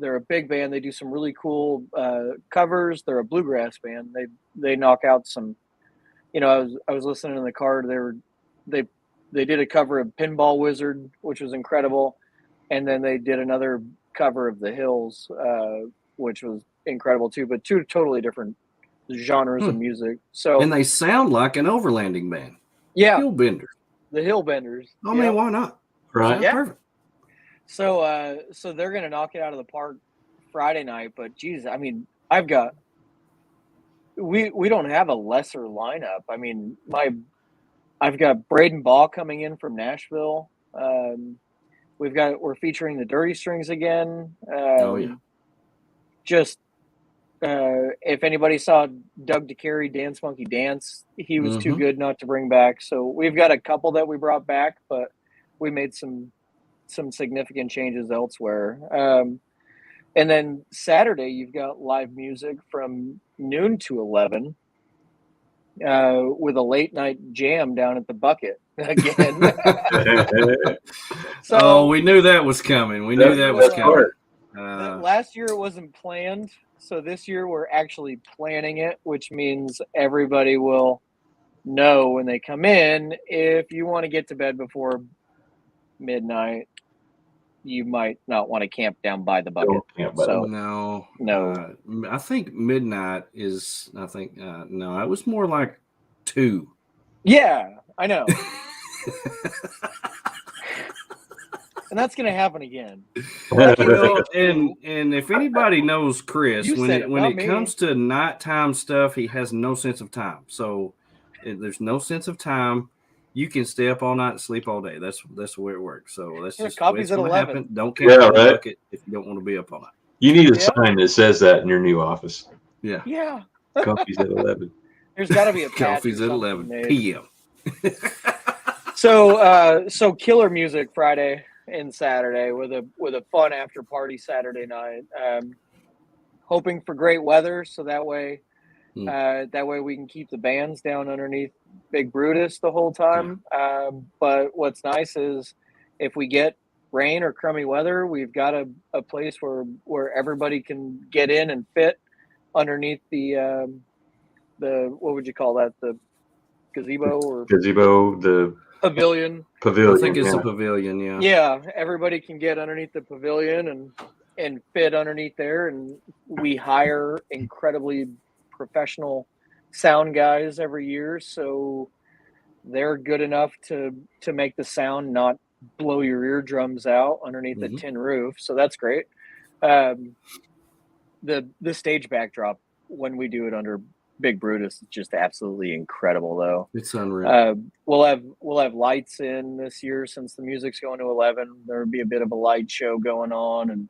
They're a big band. They do some really cool covers. They're a bluegrass band. They knock out some. I was listening in the car. They did a cover of Pinball Wizard, which was incredible, and then they did another cover of The Hills, which was incredible too. But two totally different genres of music. So and they sound like an overlanding band. Yeah, Hillbenders. The Hillbenders. I mean, why not? Right. Yeah. Perfect. So they're gonna knock it out of the park Friday night. But geez, I mean, we don't have a lesser lineup. I mean, I've got Braden Ball coming in from Nashville. We're featuring the Dirty Strings again. Just if anybody saw Doug DeCary Dance Monkey Dance, he was too good not to bring back. So we've got a couple that we brought back, but we made some significant changes elsewhere. And then Saturday, you've got live music from noon to 11 with a late night jam down at the Bucket again. So we knew that was coming. We knew that was coming. Last year it wasn't planned. So this year we're actually planning it, which means everybody will know when they come in. If you want to get to bed before midnight, you might not want to camp down by the Bucket. No. I think midnight is. No. It was more like 2. Yeah, I know. And that's going to happen again. Well, and if anybody knows Chris, when it comes to nighttime stuff, he has no sense of time. So there's no sense of time. You can stay up all night and sleep all day. That's the way it works. So that's just coffee's at 11. Happen. Don't camp in the Bucket if you don't want to be up all night. You need a sign that says that in your new office. Yeah. Yeah. Coffee's at 11. There's got to be a coffee's at 11 p.m. So killer music Friday and Saturday with a fun after party Saturday night. Hoping for great weather, so that way we can keep the bands down underneath Big Brutus the whole time. But what's nice is if we get rain or crummy weather, we've got a place where everybody can get in and fit underneath the what would you call that? The gazebo the pavilion. I think it's a pavilion, yeah. Yeah, everybody can get underneath the pavilion and fit underneath there, and we hire incredibly professional sound guys every year, so they're good enough to make the sound not blow your eardrums out underneath the tin roof. So that's great. The stage backdrop when we do it under Big Brutus is just absolutely incredible, though. It's unreal. We'll have lights in this year since the music's going to 11. There'll be a bit of a light show going on, and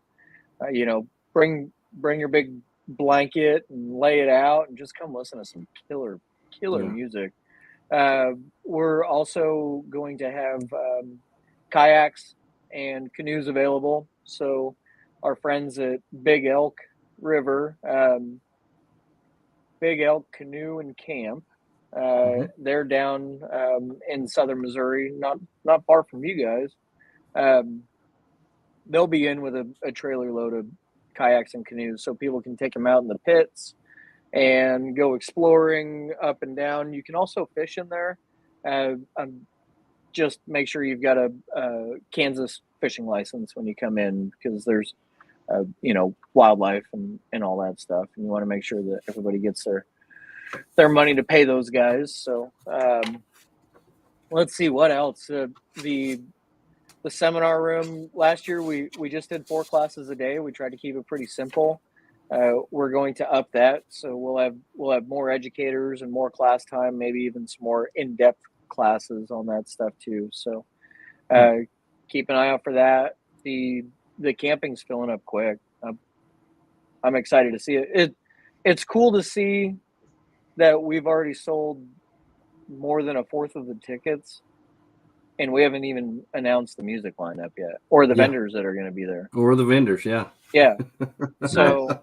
bring your big blanket and lay it out and just come listen to some killer music. We're also going to have kayaks and canoes available. So our friends at Big Elk River, Big Elk Canoe and Camp, they're down in southern Missouri, not far from you guys. They'll be in with a trailer load of kayaks and canoes, so people can take them out in the pits and go exploring up and down. You can also fish in there. Just make sure you've got a Kansas fishing license when you come in, because there's wildlife and all that stuff, and you want to make sure that everybody gets their money to pay those guys. So let's see what else. The seminar room, last year we just did 4 classes a day. We tried to keep it pretty simple. We're going to up that, so we'll have more educators and more class time, maybe even some more in-depth classes on that stuff too. So keep an eye out for that. The camping's filling up quick. I'm excited to see it. It's cool to see that we've already sold more than 1/4 of the tickets, and we haven't even announced the music lineup yet, or the vendors that are going to be there. Or the vendors, yeah. Yeah. So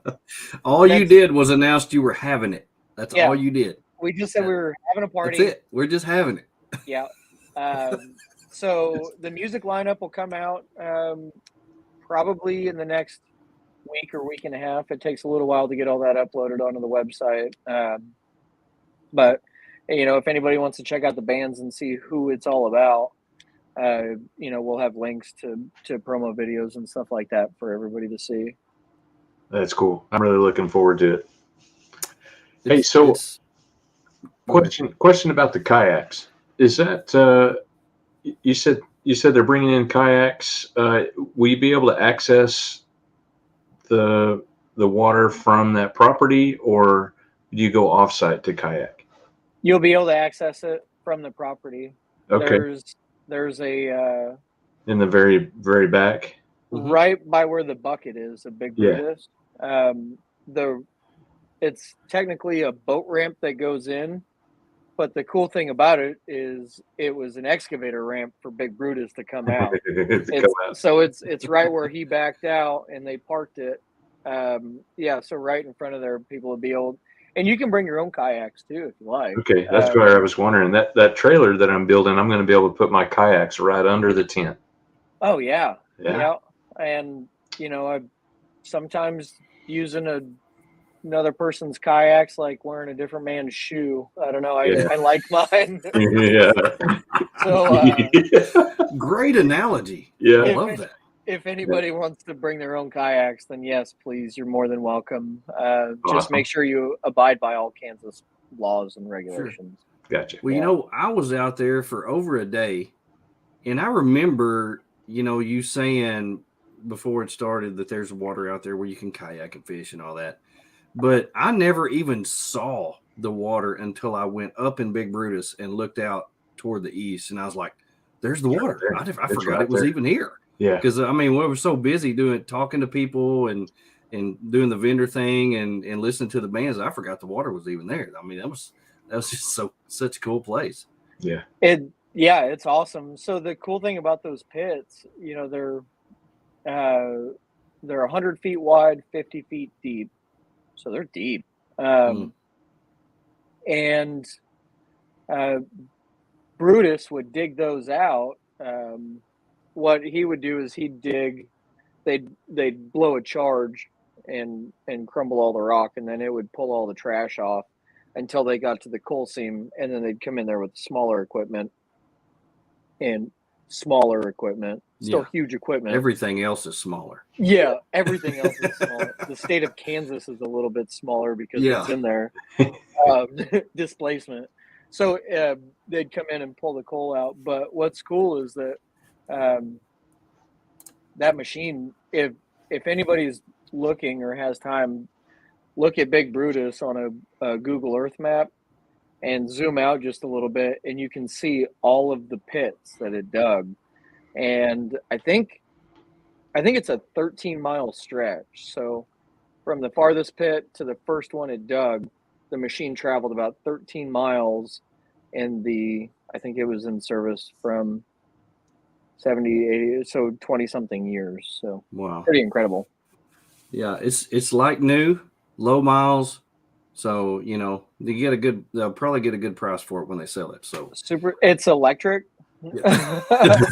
all you did was announce you were having it. That's all you did. We just said we were having a party. That's it. We're just having it. Yeah. So the music lineup will come out probably in the next week or week and a half. It takes a little while to get all that uploaded onto the website. But if anybody wants to check out the bands and see who it's all about, we'll have links to promo videos and stuff like that for everybody to see. That's cool. I'm really looking forward to it. Hey, so question about the kayaks. Is that you said they're bringing in kayaks? Will you be able to access the water from that property, or do you go offsite to kayak? You'll be able to access it from the property. Okay. There's a in the very, very back, right by where the bucket is, a Big Brutus. It's technically a boat ramp that goes in, but the cool thing about it is it was an excavator ramp for Big Brutus to come out. So it's right where he backed out and they parked it. So right in front of there, people will be able. And you can bring your own kayaks too if you like. Okay, that's where I was wondering. That trailer that I'm building, I'm going to be able to put my kayaks right under the tent. Oh yeah. And I'm sometimes using another person's kayaks, like wearing a different man's shoe. I don't know. I like mine. Yeah. So great analogy. Yeah, I love that. If anybody wants to bring their own kayaks, then yes, please, you're more than welcome. Just make sure you abide by all Kansas laws and regulations. Sure. Gotcha. Well, I was out there for over a day, and I remember, you saying before it started that there's water out there where you can kayak and fish and all that. But I never even saw the water until I went up in Big Brutus and looked out toward the east, and I was like, there's the water. I forgot it was even here. Yeah, because we were so busy talking to people and doing the vendor thing and listening to the bands, I forgot the water was even there. I mean, that was just such a cool place. Yeah, it's awesome. So the cool thing about those pits, they're 100 feet wide, 50 feet deep, so they're deep. And Brutus would dig those out. What he would do is they'd blow a charge and crumble all the rock, and then it would pull all the trash off until they got to the coal seam, and then they'd come in there with smaller equipment. Still huge equipment. Everything else is smaller. Yeah, everything else is smaller. The state of Kansas is a little bit smaller because it's in there. Displacement. So they'd come in and pull the coal out. But what's cool is that that machine, if anybody's looking or has time, look at Big Brutus on a Google Earth map and zoom out just a little bit, and you can see all of the pits that it dug. And I think it's a 13-mile stretch. So from the farthest pit to the first one it dug, the machine traveled about 13 miles, and I think it was in service from 70, 80, so 20-something years. So wow, pretty incredible. Yeah, it's like new, low miles. So, you know, they'll probably get a good price for it when they sell it. So it's electric. Yeah.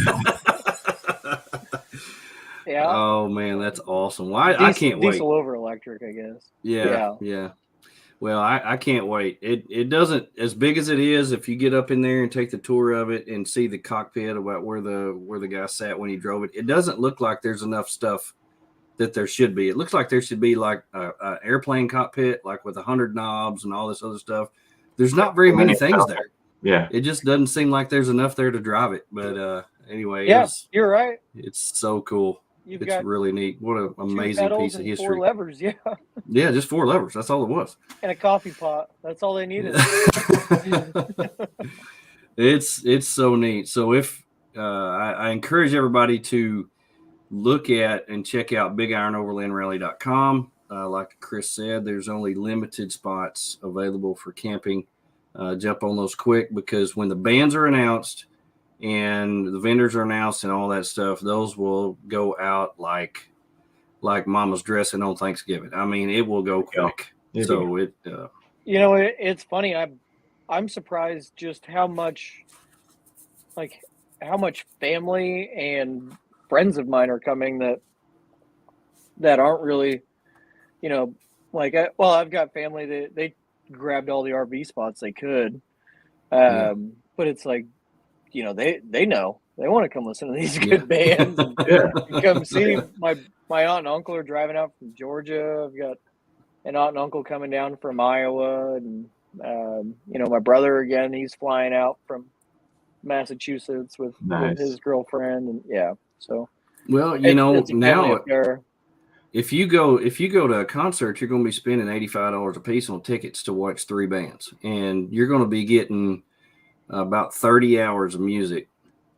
Yeah. Oh man, that's awesome. Well, I can't wait. Diesel over electric, I guess. Yeah. Well, I can't wait. It doesn't, as big as it is, if you get up in there and take the tour of it and see the cockpit about where the guy sat when he drove it, it doesn't look like there's enough stuff that there should be. It looks like there should be like a airplane cockpit, like with 100 knobs and all this other stuff. There's not very many things there. Yeah. It just doesn't seem like there's enough there to drive it. But anyway, you're right. It's so cool. You've it's really neat. What an amazing piece of history. 4 levers, yeah. Yeah, just 4 levers. That's all it was. And a coffee pot. That's all they needed. It's so neat. So if I encourage everybody to look at and check out BigIronOverlandRally.com. Like Chris said, there's only limited spots available for camping. Jump on those quick, because when the bands are announced and the vendors are announced and all that stuff, those will go out like mama's dressing on Thanksgiving. I mean, it will go quick. Yeah. So it's funny. I'm surprised just how much family and friends of mine are coming that aren't really, I've got family that they grabbed all the RV spots they could. But it's like, they know they want to come listen to these good bands and come see. My aunt and uncle are driving out from Georgia. I've got an aunt and uncle coming down from Iowa, and my brother again, he's flying out from Massachusetts with his girlfriend, and so. Well, now if you go to a concert, you're going to be spending $85 a piece on tickets to watch 3 bands, and you're going to be getting about 30 hours of music,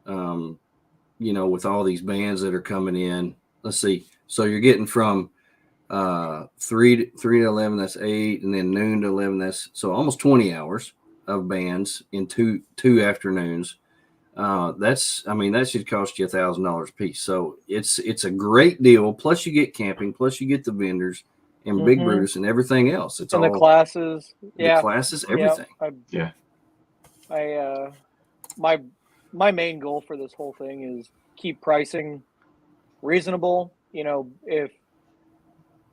with all these bands that are coming in. Let's see. So you're getting from 3 to 11, that's 8, and then noon to 11, that's so almost 20 hours of bands in two afternoons. That should cost you $1,000 a piece. So it's a great deal. Plus you get camping, plus you get the vendors and Big Brutus and everything else. It's and all the classes. The classes, everything. My main goal for this whole thing is keep pricing reasonable. If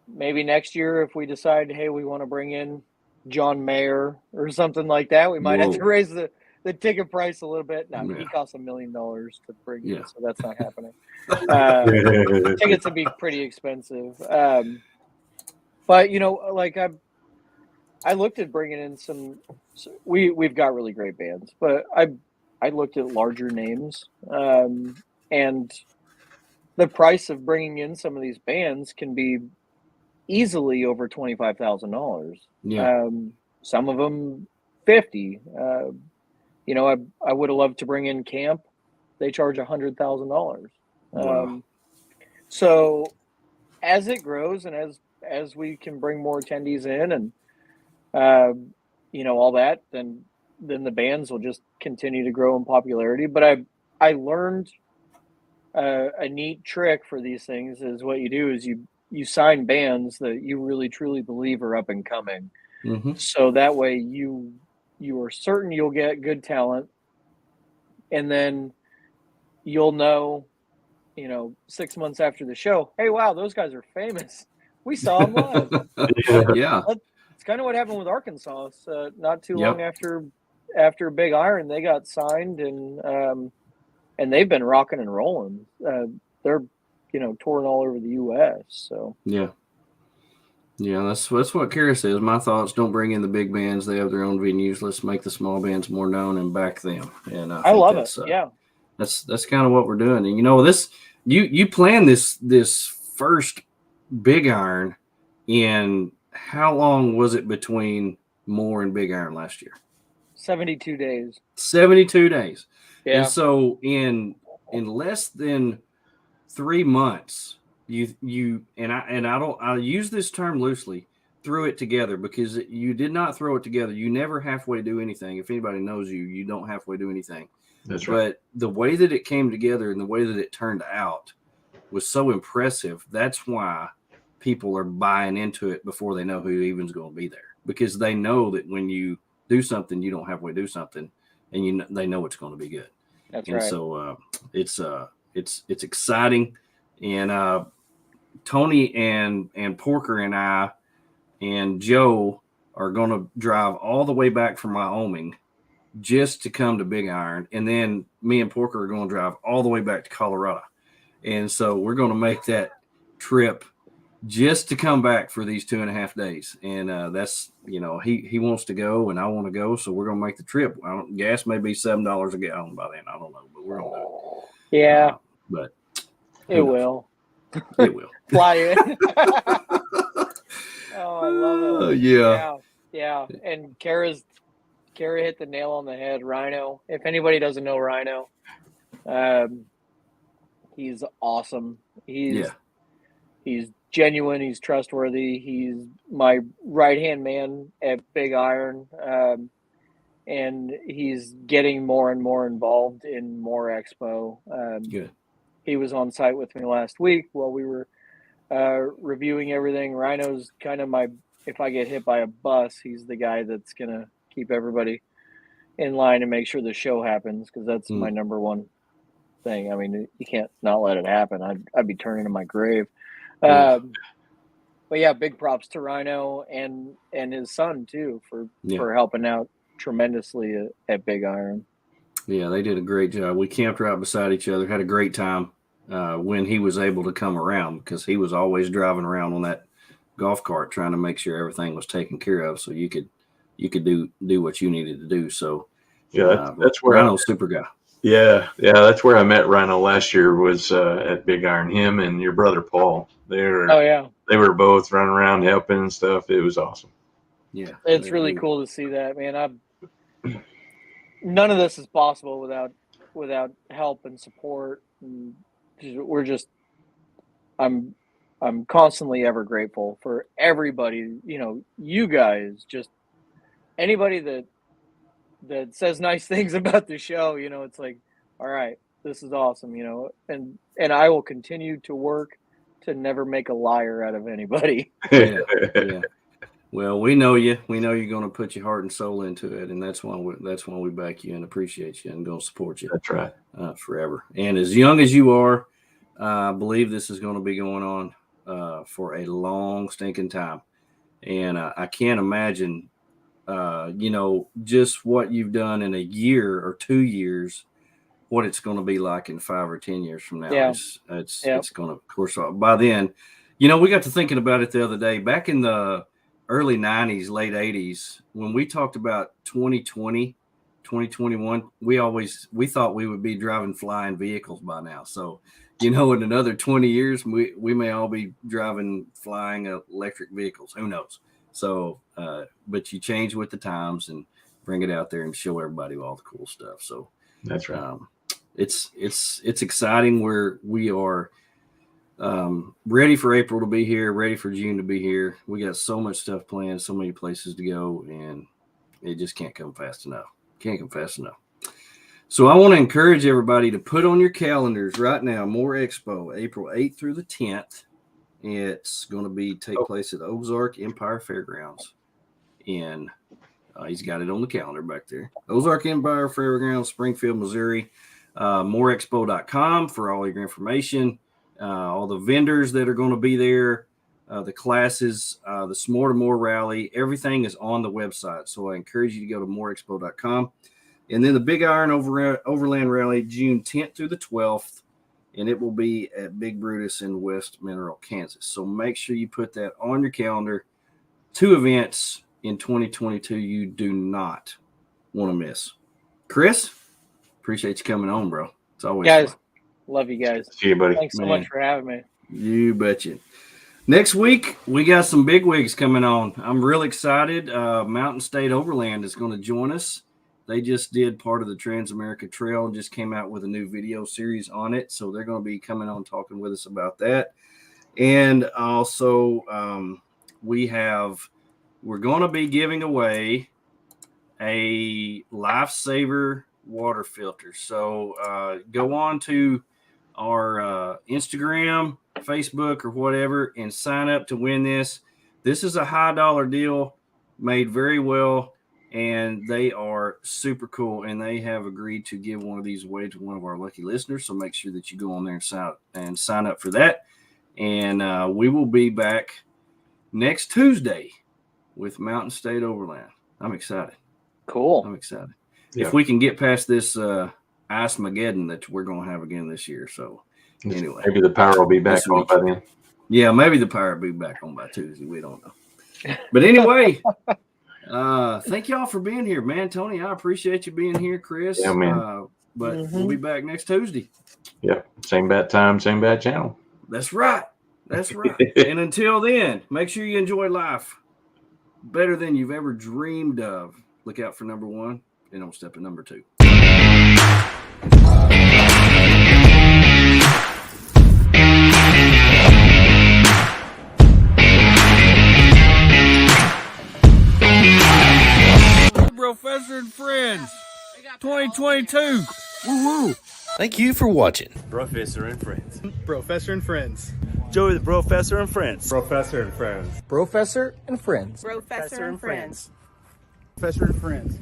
maybe next year, if we decide, hey, we want to bring in John Mayer or something like that, we might have to raise the ticket price a little bit. No, he costs $1 million to bring in, so that's not happening. Tickets would be pretty expensive. But I looked at bringing in some. We've got really great bands, but I looked at larger names, and the price of bringing in some of these bands can be easily over $25,000. Yeah. Some of them 50. I would have loved to bring in Camp. They charge $100,000. Wow. So as it grows and as we can bring more attendees in and all that, then the bands will just continue to grow in popularity. But I learned a neat trick for these things is what you do is you sign bands that you really truly believe are up and coming. Mm-hmm. So that way you are certain you'll get good talent, and then you'll know, 6 months after the show, hey, wow, those guys are famous. We saw them live. Yeah. It's kind of what happened with Arkansas. Not too long after Big Iron, they got signed, and they've been rocking and rolling. They're touring all over the U.S. So that's what Kara says. My thoughts: don't bring in the big bands; they have their own venues. Let's make the small bands more known and back them. And I love it. That's kind of what we're doing. And this you planned this first Big Iron in how long was it between Moore and Big Iron last year? 72 days. 72 days. Yeah. And so in less than 3 months, I use this term loosely, threw it together, because you did not throw it together. You never halfway do anything. If anybody knows you, you don't halfway do anything. That's right. But the way that it came together and the way that it turned out was so impressive. That's why people are buying into it before they know who even's going to be there, because they know that when you do something, you don't halfway do something, and they know it's going to be good. That's and right. So it's exciting. And Tony and Porker and I and Joe are going to drive all the way back from Wyoming just to come to Big Iron. And then me and Porker are going to drive all the way back to Colorado. And so we're going to make that trip just to come back for these 2.5 days. And that's, he wants to go and I want to go. So we're going to make the trip. Gas may be $7 a gallon by then. I don't know, but we're going to do it. Yeah. But it will. It will. Fly in. Oh, I love it. Yeah. And Kara hit the nail on the head. Rhino. If anybody doesn't know Rhino, he's awesome. He's genuine. He's trustworthy. He's my right-hand man at Big Iron. And he's getting more and more involved in more Expo. Good. He was on site with me last week while we were reviewing everything. Rhino's kind of if I get hit by a bus, he's the guy that's going to keep everybody in line and make sure the show happens, because that's my number one thing. I mean, you can't not let it happen. I'd be turning in my grave. But yeah, big props to Rhino and his son too for helping out tremendously at Big Iron. Yeah, they did a great job. We camped right beside each other, had a great time when he was able to come around, because he was always driving around on that golf cart trying to make sure everything was taken care of so you could do what you needed to do. So that's where Rhino's super guy. Yeah, that's where I met Rhino last year, was at Big Iron. Him and your brother Paul. They were both running around helping and stuff. It was awesome. Yeah, it's really cool to see that, man. None of this is possible without help and support. And I'm constantly ever grateful for everybody. You guys, just anybody that says nice things about the show. It's like, all right, this is awesome. And I will continue to work to never make a liar out of anybody. Yeah. Well, we know you. We know you're going to put your heart and soul into it, and that's why we back you and appreciate you and going to support you. That's right. Forever. And as young as you are, I believe this is going to be going on for a long stinking time. And I can't imagine, just what you've done in a year or 2 years, what it's going to be like in 5 or 10 years from now. Yeah. It's going to, of course, by then, we got to thinking about it the other day. Back in the early 90s, late 80s, when we talked about 2020, 2021, we thought we would be driving flying vehicles by now. So, in another 20 years, we may all be driving flying electric vehicles. Who knows? So, but you change with the times and bring it out there and show everybody all the cool stuff. So that's right. It's exciting. We are ready for April to be here, ready for June to be here. We got so much stuff planned, so many places to go, and it just can't come fast enough. So I want to encourage everybody to put on your calendars right now, More Expo, April 8th through the 10th. It's going to take place at Ozark Empire Fairgrounds. And he's got it on the calendar back there. Ozark Empire Fairgrounds, Springfield, Missouri. Moreexpo.com for all your information. All the vendors that are going to be there, the classes, the S'more to More rally, everything is on the website. So I encourage you to go to moreexpo.com. And then the Big Iron Overland Rally, June 10th through the 12th, and it will be at Big Brutus in West Mineral, Kansas. So make sure you put that on your calendar. 2 events in 2022 you do not want to miss. Chris, appreciate you coming on, bro. It's always guys. fun. Love you guys. See you, buddy. Thanks so much for having me. You betcha. Next week, we got some big wigs coming on. I'm real excited. Mountain State Overland is going to join us. They just did part of the Trans-America Trail and just came out with a new video series on it. So they're going to be coming on talking with us about that. And also, we're going to be giving away a Lifesaver water filter. So go on to our Instagram, Facebook, or whatever, and sign up to win this. This is a high dollar deal, made very well. And they are super cool, and they have agreed to give one of these away to one of our lucky listeners. So make sure that you go on there and sign up for that. And we will be back next Tuesday with Mountain State Overland. I'm excited. Cool. I'm excited. Yeah. If we can get past this Ice-Mageddon that we're going to have again this year. So anyway. Maybe the power will be back on by then. Yeah, maybe the power will be back on by Tuesday. We don't know. But anyway. Thank y'all for being here, man. Tony, I appreciate you being here, Chris. Yeah, man. But we'll be back next Tuesday. Yeah, same bat time, same bat channel. That's right. That's right. And until then, make sure you enjoy life better than you've ever dreamed of. Look out for number 1 and don't step in number 2. Professor and Friends 2022. Woo-woo. Thank you for watching. Professor and Friends. Professor and Friends. Joey the Professor and Friends. Professor and Friends. Professor and Friends. Professor and Friends. Professor and Friends.